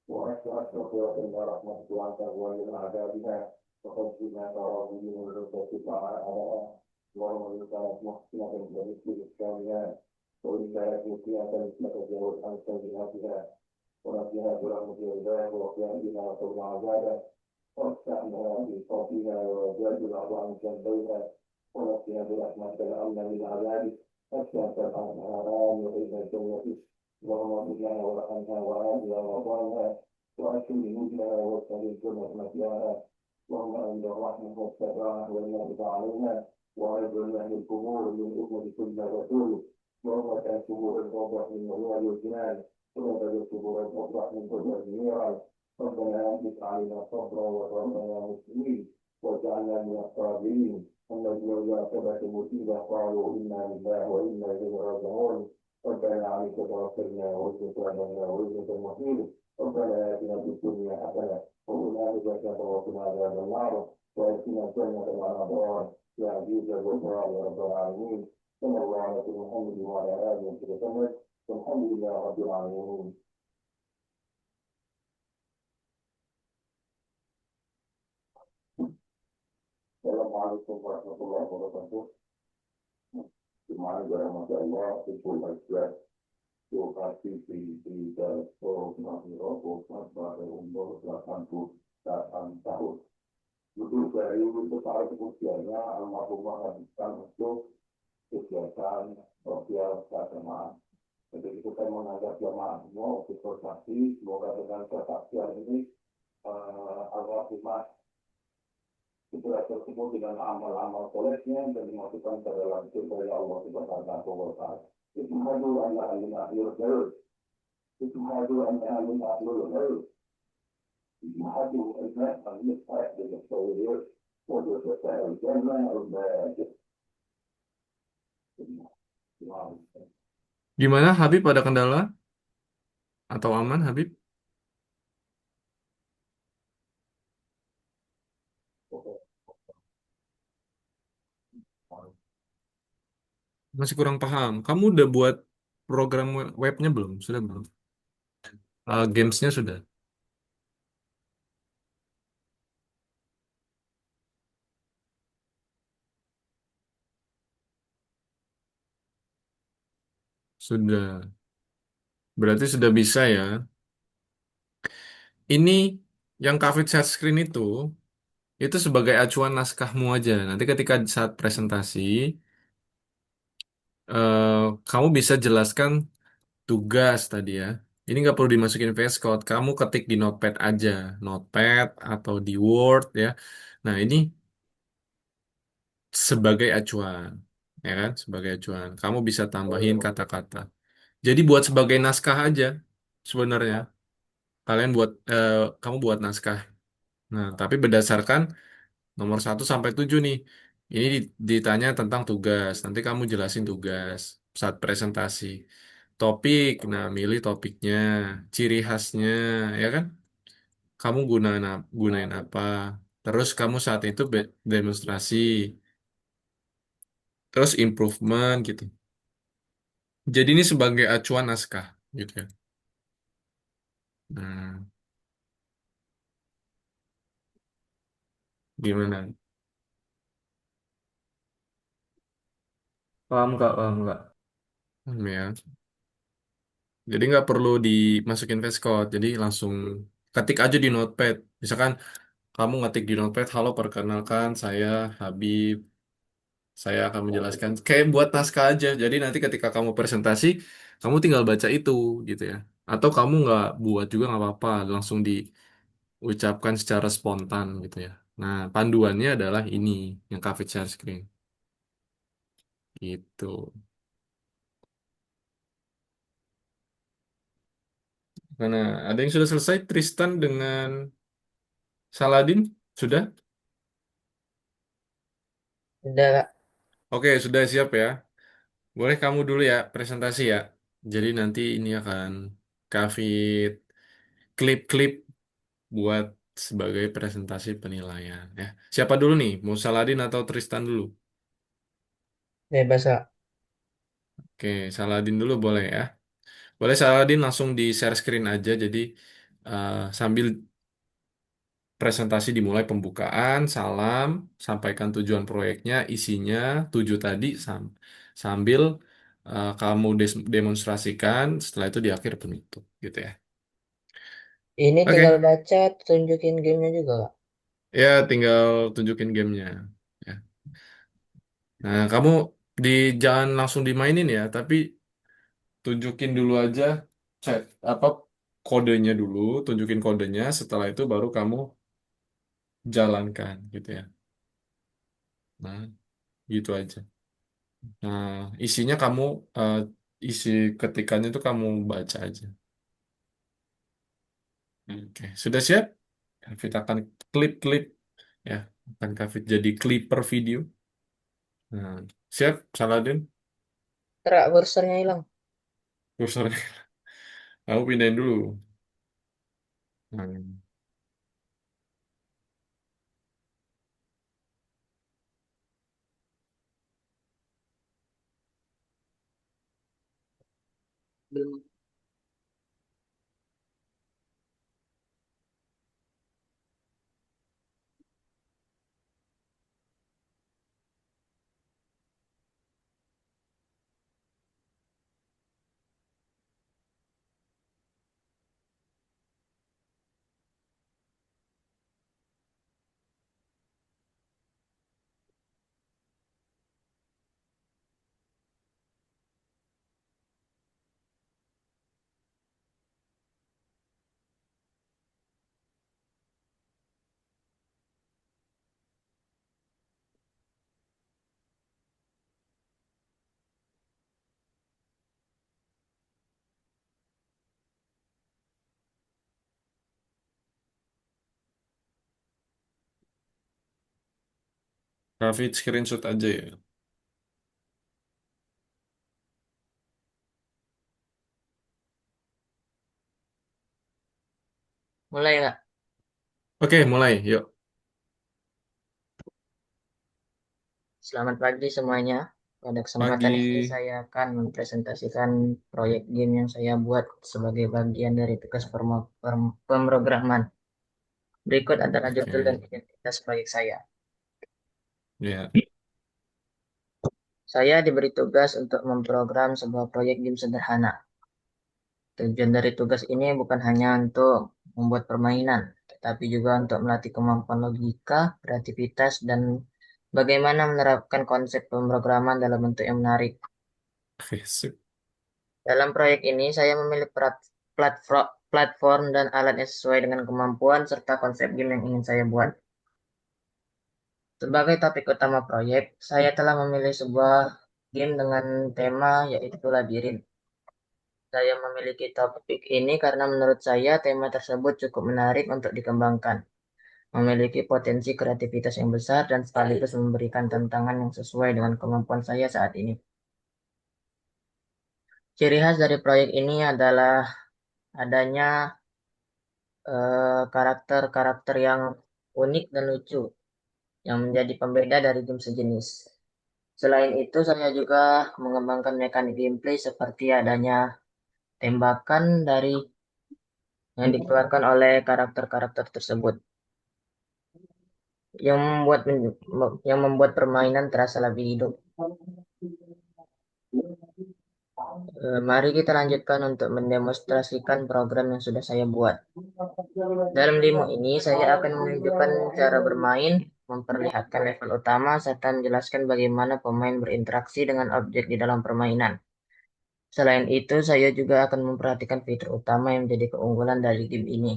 وأستغفرك إن رحمتك وأنت هو من عذابها وقد بما ترى به من عدتك على اللهم إن كانت محسنة فمثل إحسانها وإن كانت مسيئة فتجاوز عن سيئاتها ونجها برحمتك الله وقيام بها وقوم عذابك وافتحنا في صوتها وزاد الأعضاء جنبيها ونقنا برحمتك الأمن من عذابك أشهد الأنهاران وإلى الجنة اللهم اجعلنا ورحمها وآلها وطالها وأكرم وجهها واسأل الجنة مثواها اللهم أنت الرحمة والسلام والنعمة علينا وأعز أهل القبور من أمة كل رسول اللهم كان قبور الأوضح من نور الجنان ثم القبور الأوضح من كل النيران ربنا أنزل علينا صبرا وتوفنا مسلمين واجعلنا من الصابرين الذين إذا أصابت المصيبة قالوا إنا لله وإنا إليه راجعون ربنا عليك توكلنا وإليك أنبنا وإليك المصير ربنا آتنا في الدنيا حسنة وفي الآخرة وقنا عذاب النار وآتنا الجنة مع الأبرار يا عزيز الغفار يا رب العالمين صلى الله على محمد وعلى آله وسلم والحمد لله رب العالمين. السلام عليكم ورحمة الله وبركاته. Semuanya masya Allah, itu baiklah. Lokasi di Dato Mahiro, pada umur 88 tahun. Itu dari besar kemudiannya almarhumah habiskan untuk kegiatan sosial keagamaan. Jadi kita mengajak jemaah semua untuk bersaksi, semoga dengan kesaksian ini almarhumah segera tersebut dengan amal-amal solehnya dan dimasukkan ke dalam surga Allah Subhanahu wa Ta'ala. Itu hadu anna alin akhir jalur. Itu hadu anna alin akhir jalur. Itu hadu anna alin akhir jalur. Waduh selesai jannah al-baik. Gimana Habib, ada kendala atau aman Habib? Masih kurang paham. Kamu udah buat program webnya belum? Sudah belum? Gamesnya sudah? Sudah. Berarti sudah bisa ya. Ini yang Kafit share screen itu sebagai acuan naskahmu aja. Nanti ketika saat presentasi, eh, kamu bisa jelaskan tugas tadi ya. Ini nggak perlu dimasukin VS Code. Kamu ketik di Notepad aja, Notepad atau di Word ya. Nah ini sebagai acuan, ya kan? Sebagai acuan. Kamu bisa tambahin kata-kata. Jadi buat sebagai naskah aja sebenarnya. Kalian buat, kamu buat naskah. Nah, tapi berdasarkan nomor 1 sampai 7 nih. Ini ditanya tentang tugas. Nanti kamu jelasin tugas saat presentasi. Topik, nah milih topiknya, ciri khasnya, ya kan? Kamu gunain apa? Terus kamu saat itu demonstrasi, terus improvement gitu. Jadi ini sebagai acuan naskah, gitu ya. Nah, gimana? Paham Kak, paham Kak. Ya. Jadi nggak perlu dimasukin voice code. Jadi langsung ketik aja di Notepad. Misalkan kamu ngetik di Notepad, halo perkenalkan saya Habib. Saya akan menjelaskan kayak buat naskah aja. Jadi nanti ketika kamu presentasi, kamu tinggal baca itu gitu ya. Atau kamu nggak buat juga nggak apa-apa, langsung diucapkan secara spontan gitu ya. Nah, panduannya adalah ini yang Kavit share screen gitu. Karena ada yang sudah selesai, Tristan dengan Saladin sudah? Udah Kak. Oke, sudah siap ya. Boleh kamu dulu ya presentasi ya. Jadi nanti ini akan Kavit klip-klip buat sebagai presentasi penilaian ya. Siapa dulu nih? Mau Saladin atau Tristan dulu? Bebas Kak. Oke, Saladin dulu boleh ya. Boleh Saladin langsung di share screen aja. Jadi sambil presentasi dimulai pembukaan, salam, sampaikan tujuan proyeknya, isinya 7 tadi sambil kamu demonstrasikan. Setelah itu di akhir penutup gitu ya. Ini tinggal Oke, baca, tunjukin gamenya juga Kak. ya tinggal tunjukin gamenya. Ya. Nah, kamu di jangan langsung dimainin ya, tapi tunjukin dulu aja chat apa kodenya dulu, tunjukin kodenya, setelah itu baru kamu jalankan gitu ya. Nah, gitu aja. Nah, isinya kamu eh, isi ketikannya itu kamu baca aja. Oke, sudah siap? Kavit akan klip-klip ya, akan Kavit jadi clipper video. Nah, siap, Saladin? Terak kursornya hilang. Kursornya kamu pindahin dulu. Nah, Belum. Kavit screenshot aja ya. Mulai Kak. Oke, mulai. Yuk. Selamat pagi semuanya. Pada kesempatan ini Pagi. saya akan mempresentasikan proyek game yang saya buat sebagai bagian dari tugas pemrograman. Berikut adalah judul dan Oke. identitas proyek saya. Ya. Saya diberi tugas untuk memprogram sebuah proyek game sederhana. Tujuan dari tugas ini bukan hanya untuk membuat permainan, tetapi juga untuk melatih kemampuan logika, kreativitas, dan bagaimana menerapkan konsep pemrograman dalam bentuk yang menarik. Oke, sip. Dalam proyek ini, saya memilih platform dan alat yang sesuai dengan kemampuan serta konsep game yang ingin saya buat. Sebagai topik utama proyek, saya telah memilih sebuah game dengan tema yaitu labirin. Saya memiliki topik ini karena menurut saya tema tersebut cukup menarik untuk dikembangkan, memiliki potensi kreativitas yang besar dan sekaligus memberikan tantangan yang sesuai dengan kemampuan saya saat ini. Ciri khas dari proyek ini adalah adanya karakter-karakter yang unik dan lucu yang menjadi pembeda dari game sejenis. Selain itu, saya juga mengembangkan mekanik gameplay seperti adanya tembakan yang dikeluarkan oleh karakter-karakter tersebut, yang membuat permainan terasa lebih hidup. Mari kita lanjutkan untuk mendemonstrasikan program yang sudah saya buat. Dalam demo ini, saya akan menunjukkan cara bermain, memperlihatkan level utama, serta menjelaskan bagaimana pemain berinteraksi dengan objek di dalam permainan. Selain itu, saya juga akan memperhatikan fitur utama yang menjadi keunggulan dari game ini.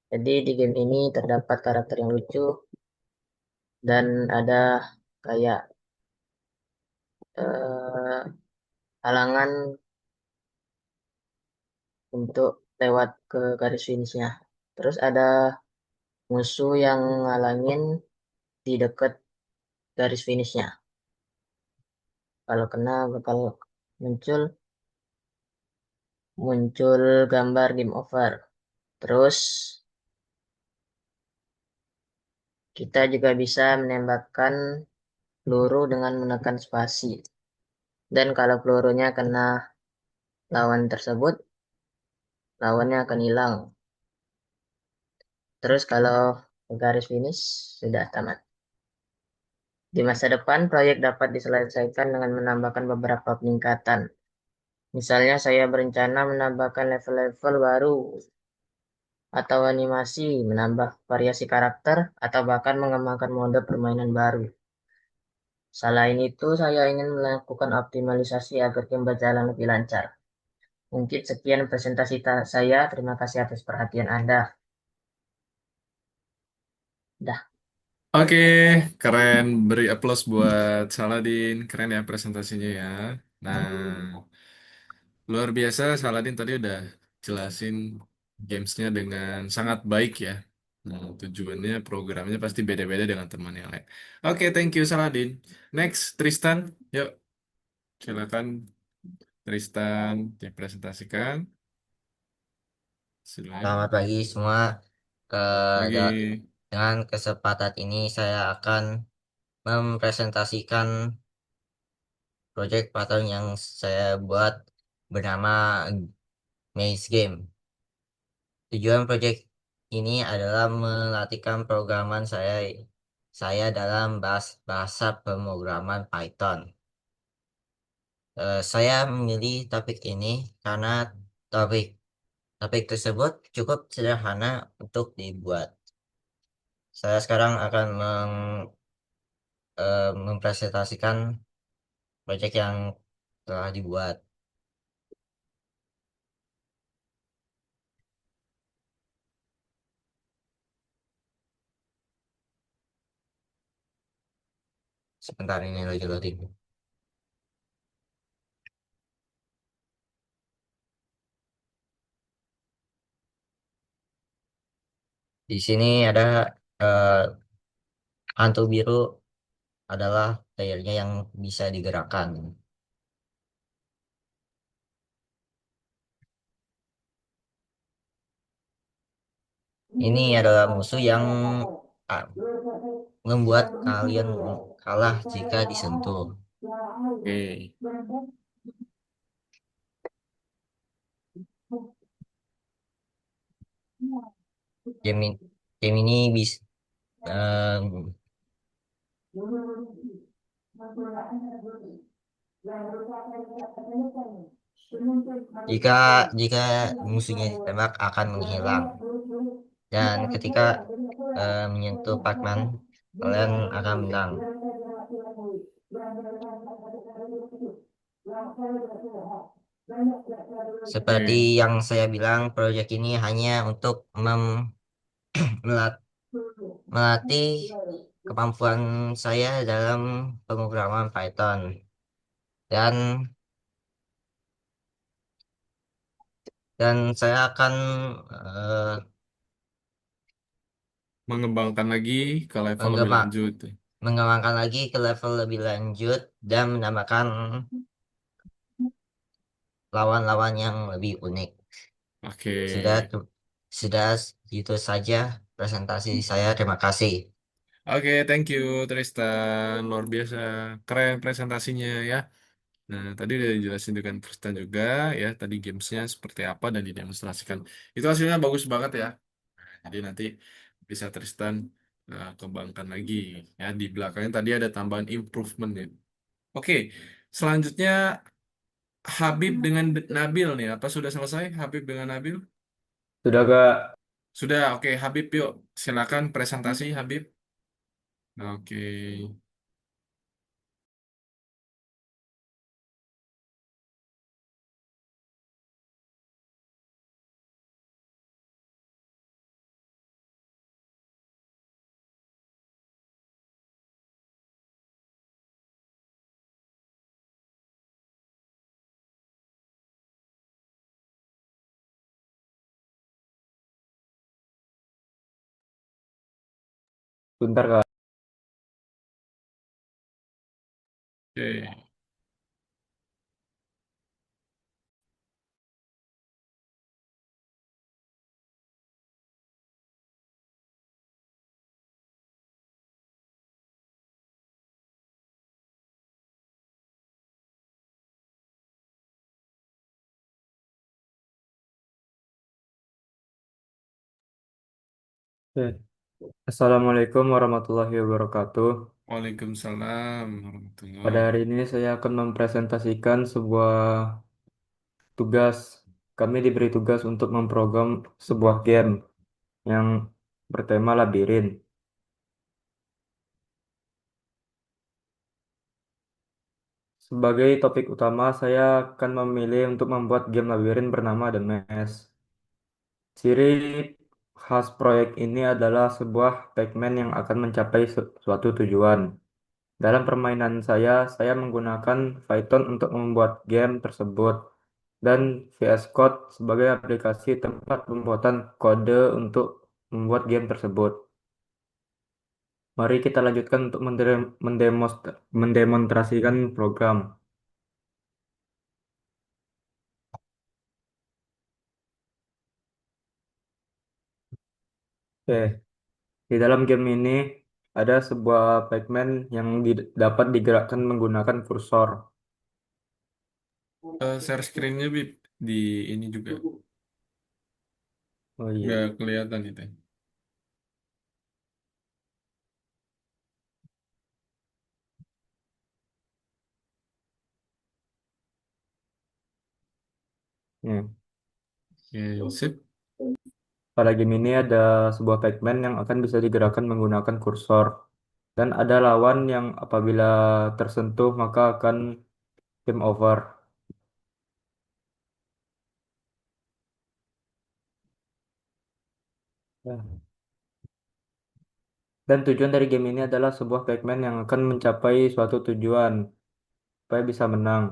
Jadi di game ini terdapat karakter yang lucu dan ada kayak eh, halangan untuk lewat ke garis finishnya. Terus ada musuh yang ngalangin di dekat garis finishnya. Kalau kena bakal muncul muncul gambar game over. Terus kita juga bisa menembakkan peluru dengan menekan spasi. Dan kalau pelurunya kena lawan tersebut, lawannya akan hilang. Terus kalau garis finish sudah tamat. Di masa depan, proyek dapat diselesaikan dengan menambahkan beberapa peningkatan. Misalnya saya berencana menambahkan level-level baru atau animasi, menambah variasi karakter, atau bahkan mengembangkan mode permainan baru. Selain itu, saya ingin melakukan optimalisasi agar game berjalan lebih lancar. Mungkin sekian presentasi saya. Terima kasih atas perhatian Anda. Dah. Oke, keren. Beri aplaus buat Saladin. Keren ya presentasinya ya. Nah, luar biasa Saladin tadi udah jelasin gamesnya dengan sangat baik ya. Nah, tujuannya programnya pasti beda-beda dengan teman yang lain. Oke, thank you Saladin. Next, Tristan. Yuk, silakan Tristan dipresentasikan. Silakan. Selamat pagi semua. Lagi. Dengan kesempatan ini saya akan mempresentasikan proyek pattern yang saya buat bernama Maze Game. Tujuan proyek ini adalah melatihkan programan saya dalam bahasa pemrograman Python. Saya memilih topik ini karena topik topik tersebut cukup sederhana untuk dibuat. Saya sekarang akan mempresentasikan proyek yang telah dibuat. Sebentar ini lagi loading. Di sini ada eh, hantu biru adalah playernya yang bisa digerakkan. Ini adalah musuh yang ah, membuat kalian kalah jika disentuh. Oke. Game, game ini bisa Jika jika musuhnya ditembak akan menghilang dan ketika menyentuh Pac-Man, kalian akan menang. Seperti Oke. yang saya bilang, proyek ini hanya untuk melat- melatih kemampuan saya dalam pemrograman Python dan saya akan eh, Mengembangkan lagi ke level lebih menggema- lanjut. mengembangkan lagi ke level lebih lanjut dan menambahkan lawan-lawan yang lebih unik. Oke. Sudah sudah itu saja presentasi saya. Terima kasih. Oke, thank you Tristan. Luar biasa. Keren presentasinya ya. Nah, tadi udah dijelasin dengan Tristan juga ya. Tadi gamesnya seperti apa dan didemonstrasikan. Itu hasilnya bagus banget ya. Jadi nanti bisa Tristan kembangkan lagi ya. Di belakangnya tadi ada tambahan improvement ya. Oke, selanjutnya Habib dengan Nabil nih. Apa sudah selesai Habib dengan Nabil? Sudah Kak, Sudah, oke Habib yuk. Silakan presentasi Habib. Oke. bentar Kak. Oke. Oke. Assalamualaikum warahmatullahi wabarakatuh. Waalaikumsalam Pada warahmatullahi. hari ini saya akan mempresentasikan sebuah tugas. Kami diberi tugas untuk memprogram sebuah game yang bertema labirin. Sebagai topik utama, saya akan memilih untuk membuat game labirin bernama The Maze. Ciri khas proyek ini adalah sebuah Pac-Man yang akan mencapai suatu tujuan. Dalam permainan saya menggunakan Python untuk membuat game tersebut dan VS Code sebagai aplikasi tempat pembuatan kode untuk membuat game tersebut. Mari kita lanjutkan untuk mendemonstrasikan program. Oke, di dalam game ini ada sebuah Pac-Man yang dapat digerakkan menggunakan kursor. Share screen-nya Bib, di ini juga Oh iya. nggak kelihatan itu. Hmm. Oke, sip. Pada game ini ada sebuah Pac-Man yang akan bisa digerakkan menggunakan kursor. Dan ada lawan yang apabila tersentuh maka akan game over. Ya. Dan tujuan dari game ini adalah sebuah Pac-Man yang akan mencapai suatu tujuan supaya bisa menang.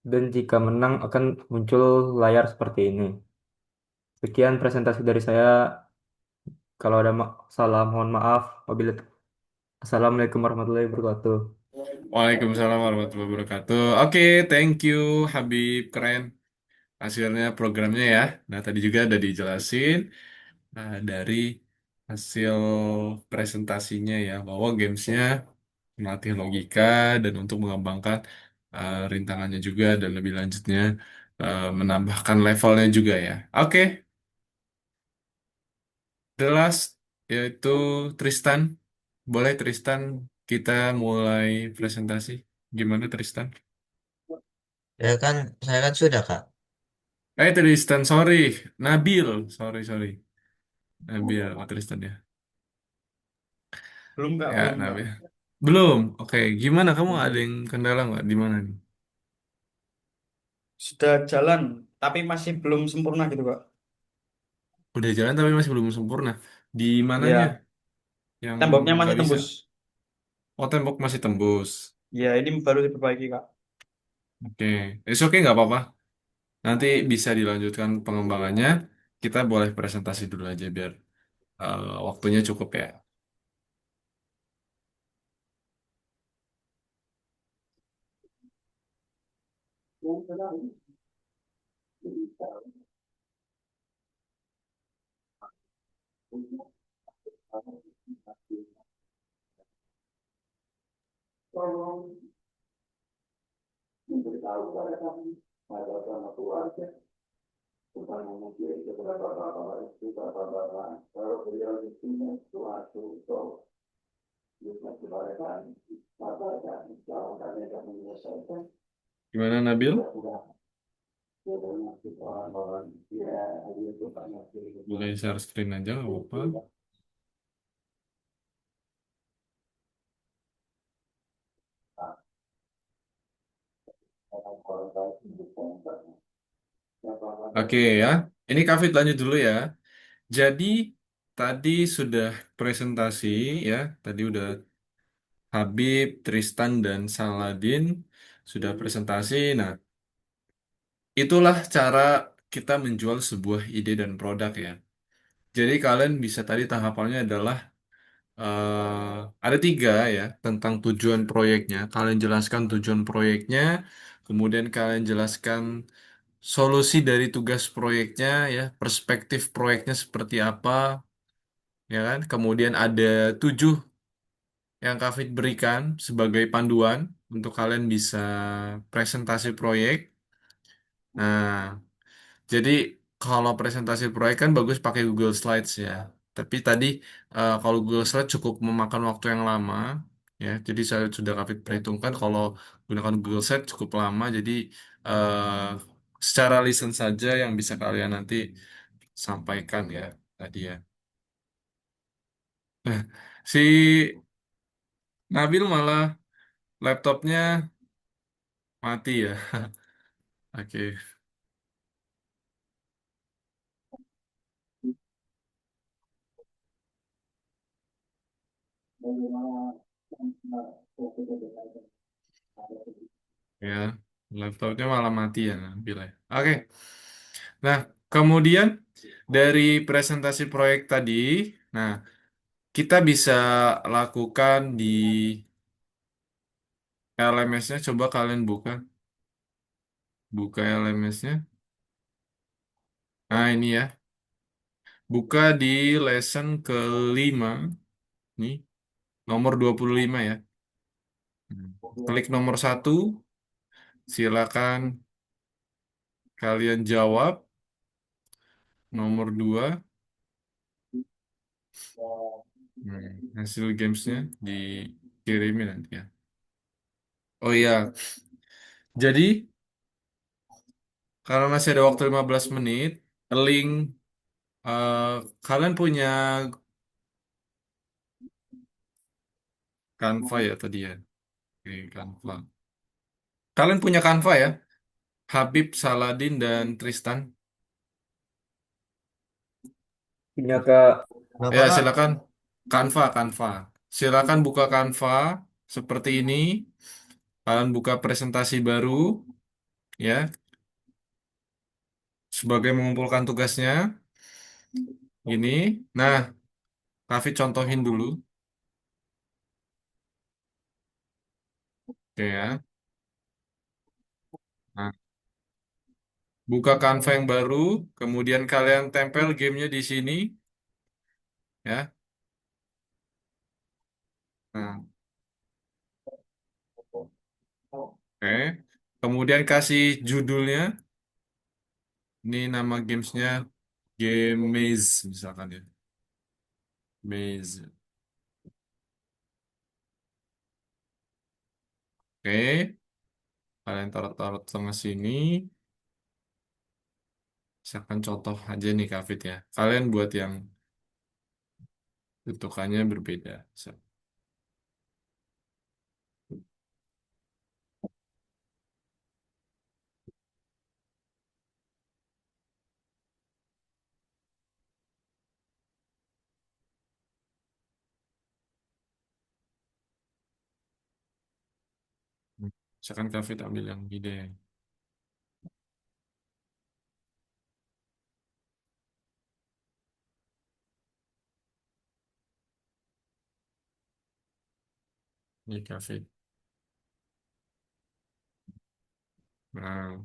Dan jika menang akan muncul layar seperti ini. Sekian presentasi dari saya. Kalau ada salah mohon maaf. Assalamualaikum warahmatullahi wabarakatuh. Waalaikumsalam warahmatullahi wabarakatuh. Oke, thank you Habib, keren hasilnya programnya ya. Nah, tadi juga udah dijelasin dari hasil presentasinya ya, bahwa gamesnya melatih logika dan untuk mengembangkan rintangannya juga dan lebih lanjutnya menambahkan levelnya juga ya. Oke, the last yaitu Tristan. Boleh Tristan kita mulai presentasi. Gimana Tristan? Saya kan sudah, Kak. Tristan, sorry. Nabil, sorry, sorry. Nabil, Tristan ya. Belum Kak, Ya, belum Kak. Nabil. Belum. Oke, gimana kamu ada yang kendala nggak? Di mana nih? Sudah jalan, tapi masih belum sempurna gitu Kak. Udah jalan tapi masih belum sempurna. Di mananya Ya, yang temboknya masih nggak bisa? tembus. Oh, tembok masih tembus. Ya, ini baru diperbaiki Kak. Oke, oke nggak apa-apa. Nanti bisa dilanjutkan pengembangannya. Kita boleh presentasi dulu aja biar waktunya cukup ya. Tolong memberitahu kepada kami, pada sama keluarga, tentang mungkin beberapa bapak itu bapak-bapak, kalau beliau di sini suatu bisa kepada kami, bapak kami, kalau kami akan menyelesaikan, Gimana Nabil? mudah-mudahan kita masih orang-orang ya, itu banyak Boleh share screen aja nggak apa-apa. Oke ya, ini Kak lanjut dulu ya. Jadi tadi sudah presentasi ya, tadi udah Habib, Tristan, dan Saladin sudah presentasi. Nah, itulah cara kita menjual sebuah ide dan produk ya. Jadi kalian bisa tadi tahapannya adalah ada tiga ya tentang tujuan proyeknya. Kalian jelaskan tujuan proyeknya, kemudian kalian jelaskan solusi dari tugas proyeknya ya, perspektif proyeknya seperti apa, ya kan? Kemudian ada tujuh yang Kak berikan sebagai panduan untuk kalian bisa presentasi proyek. Nah, jadi kalau presentasi proyek kan bagus pakai Google Slides ya. Tapi tadi kalau Google Slides cukup memakan waktu yang lama ya. Jadi saya sudah Kak perhitungkan kalau gunakan Google Slides cukup lama. Jadi eh, secara listen saja yang bisa kalian nanti sampaikan ya tadi ya. Nah, si Nabil malah laptopnya mati ya. Oke. Ya, laptopnya malah mati ya Nabil ya. Oke. Nah, kemudian dari presentasi proyek tadi, nah kita bisa lakukan di LMS-nya. Coba kalian buka LMS-nya. Nah ini ya, buka di lesson kelima, nih nomor 25 ya. Klik nomor satu, silakan kalian jawab. Nomor dua, hasil gamesnya dikirimin nanti ya. Oh iya, jadi karena masih ada waktu 15 menit, link eh, kalian punya Canva ya tadi ya. Oke, Canva. Kalian punya Canva ya? Habib, Saladin, dan Tristan. Punya Kak. Kenapa, Ya, Kak? silakan. Canva. Silakan buka Canva seperti ini. Kalian buka presentasi baru ya, sebagai mengumpulkan tugasnya. Ini. Nah, Kavi contohin dulu. Oke ya. Nah, buka Canva yang baru, kemudian kalian tempel gamenya di sini ya. Nah, oke. Kemudian kasih judulnya. Ini nama gamesnya Game Maze misalkan ya. Maze. Oke, kalian taruh-taruh tengah sini. Misalkan contoh aja nih Kak Fit ya. Kalian buat yang bentukannya berbeda. Misalkan Kak Fit ambil yang gede. Ini Kak Fit. Nah,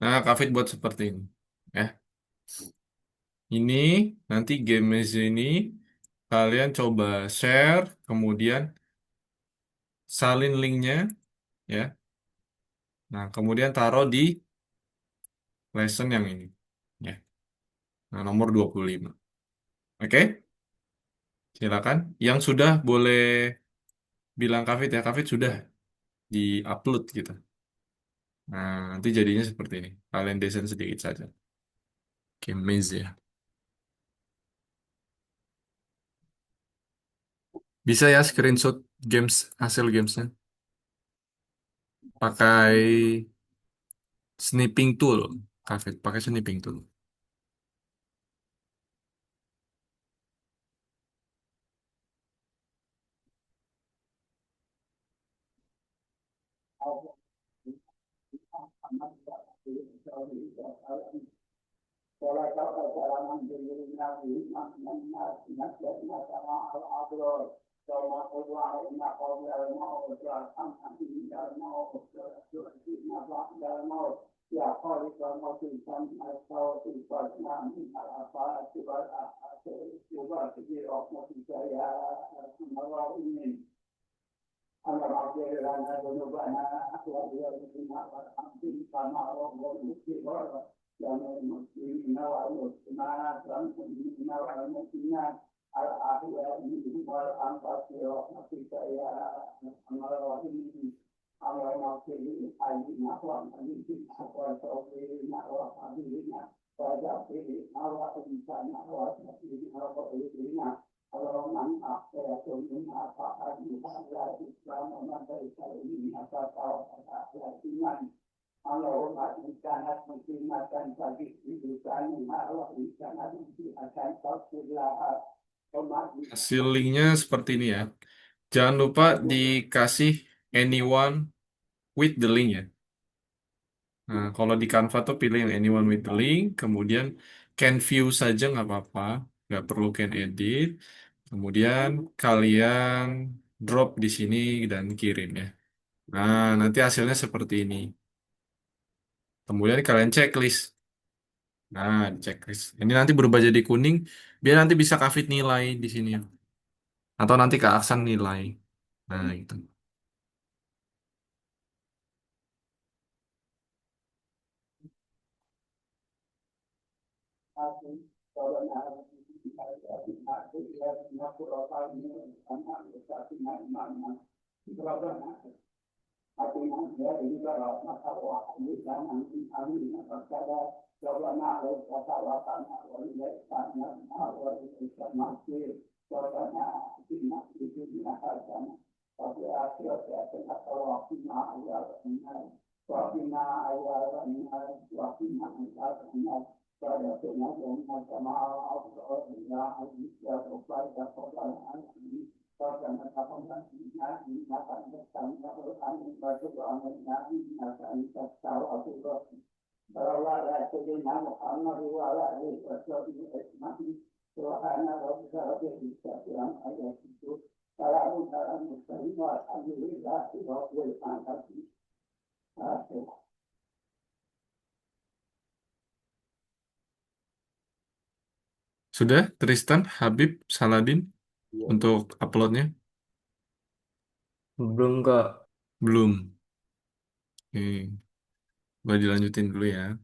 nah Kak Fit buat seperti ini. Ya. Ini nanti game ini kalian coba share, kemudian salin linknya, ya. Nah, kemudian taruh di lesson yang ini, ya. Nah, nomor 25. Oke, silakan. Yang sudah boleh bilang Kak Fit ya, Kak Fit sudah di-upload gitu. Nah, nanti jadinya seperti ini. Kalian desain sedikit saja. Game maze ya. Bisa ya screenshot games hasil gamesnya pakai snipping tool, Kak Fit, pakai snipping tool. Hasil linknya seperti ini ya. Jangan lupa dikasih anyone with the link ya. Nah, kalau di Canva tuh pilih yang anyone with the link, kemudian can view saja nggak apa-apa, nggak perlu can edit. Kemudian kalian drop di sini dan kirim ya. Nah, nanti hasilnya seperti ini. Kemudian kalian checklist. Nah, di checklist. Ini nanti berubah jadi kuning, biar nanti bisa Kak Fit nilai di sini. Atau nanti Kak Aksan nilai. Nah, itu. Sudah, Tristan, Habib, Saladin untuk uploadnya? Belum Kak. Belum. Oke, boleh dilanjutin dulu ya.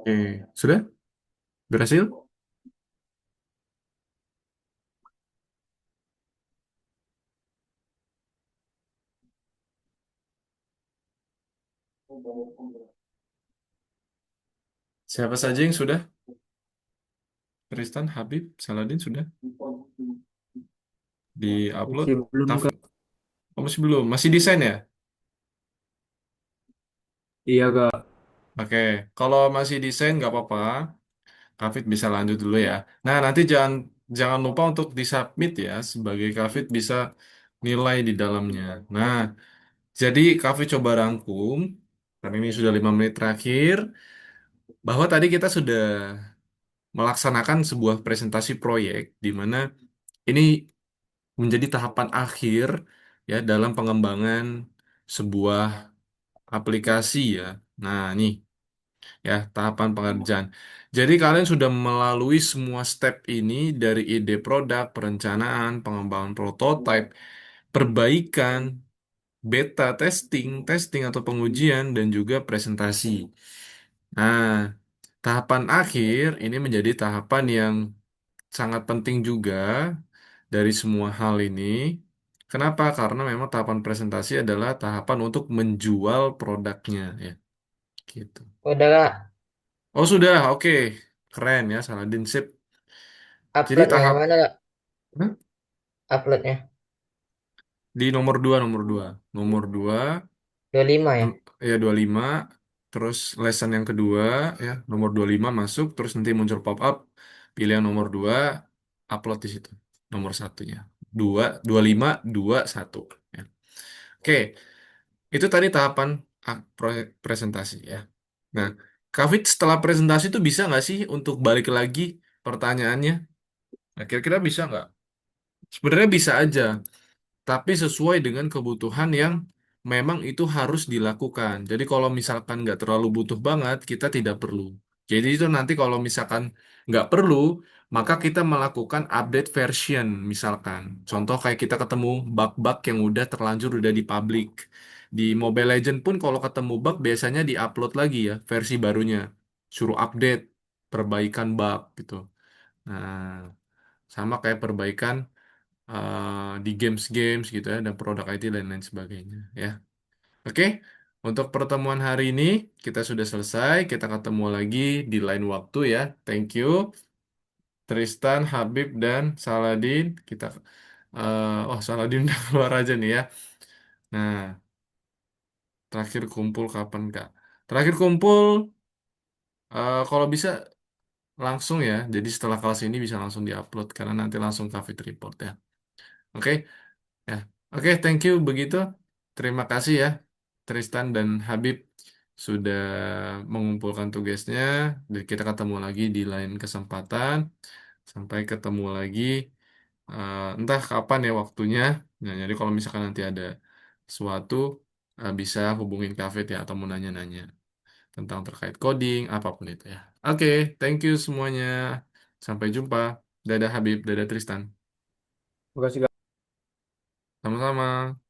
Oke, sudah? Berhasil? Siapa saja yang sudah? Tristan, Habib, Saladin sudah di-upload? Masih belum Kaf Kak. oh, masih belum? Masih desain ya? Iya Kak. Oke, kalau masih desain nggak apa-apa. Kafit bisa lanjut dulu ya. Nah, nanti jangan jangan lupa untuk disubmit ya, sebagai Kafit bisa nilai di dalamnya. Nah, jadi Kafit coba rangkum, karena ini sudah 5 menit terakhir, bahwa tadi kita sudah melaksanakan sebuah presentasi proyek, di mana ini menjadi tahapan akhir ya dalam pengembangan sebuah aplikasi ya. Nah, nih ya, tahapan pengerjaan. Jadi kalian sudah melalui semua step ini dari ide produk, perencanaan, pengembangan prototipe, perbaikan, beta testing, testing atau pengujian, dan juga presentasi. Nah, tahapan akhir ini menjadi tahapan yang sangat penting juga dari semua hal ini. Kenapa? Karena memang tahapan presentasi adalah tahapan untuk menjual produknya ya, gitu. Udah Kak, Oh sudah, oke. Keren ya, Saladin sip. Jadi uploadnya yang tahap mana Kak? Hah? Uploadnya Di nomor 2. Nomor 2, 25 ya? ya 25. Terus lesson yang kedua ya, nomor 25 masuk, terus nanti muncul pop-up, pilih yang nomor 2, upload di situ. Nomor satunya. 25, 21 ya. Oke, itu tadi tahapan presentasi ya. Nah, Kavit setelah presentasi itu bisa nggak sih untuk balik lagi pertanyaannya? Nah, kira-kira bisa nggak? Sebenarnya bisa aja, tapi sesuai dengan kebutuhan yang memang itu harus dilakukan. Jadi kalau misalkan nggak terlalu butuh banget, kita tidak perlu. Jadi itu nanti kalau misalkan nggak perlu, maka kita melakukan update version misalkan. Contoh kayak kita ketemu bug-bug yang udah terlanjur udah di public. Di Mobile Legends pun kalau ketemu bug biasanya di-upload lagi ya versi barunya. Suruh update, perbaikan bug gitu. Nah, sama kayak perbaikan di games-games gitu ya dan produk IT dan lain sebagainya ya. Oke, untuk pertemuan hari ini kita sudah selesai. Kita ketemu lagi di lain waktu ya. Thank you Tristan, Habib dan Saladin. Oh Saladin udah keluar aja nih ya. Nah, terakhir kumpul kapan Kak? Terakhir kumpul kalau bisa langsung ya. Jadi setelah kelas ini bisa langsung diupload karena nanti langsung ke Fit Report ya. Oke. Ya, oke, thank you begitu. Terima kasih ya, Tristan dan Habib sudah mengumpulkan tugasnya. Dan kita ketemu lagi di lain kesempatan. Sampai ketemu lagi, entah kapan ya waktunya. Nah, jadi kalau misalkan nanti ada sesuatu, bisa hubungin Kafet ya atau mau nanya-nanya tentang terkait coding, apapun itu ya. Oke, thank you semuanya. Sampai jumpa. Dadah Habib, dadah Tristan. Terima kasih. Sama-sama.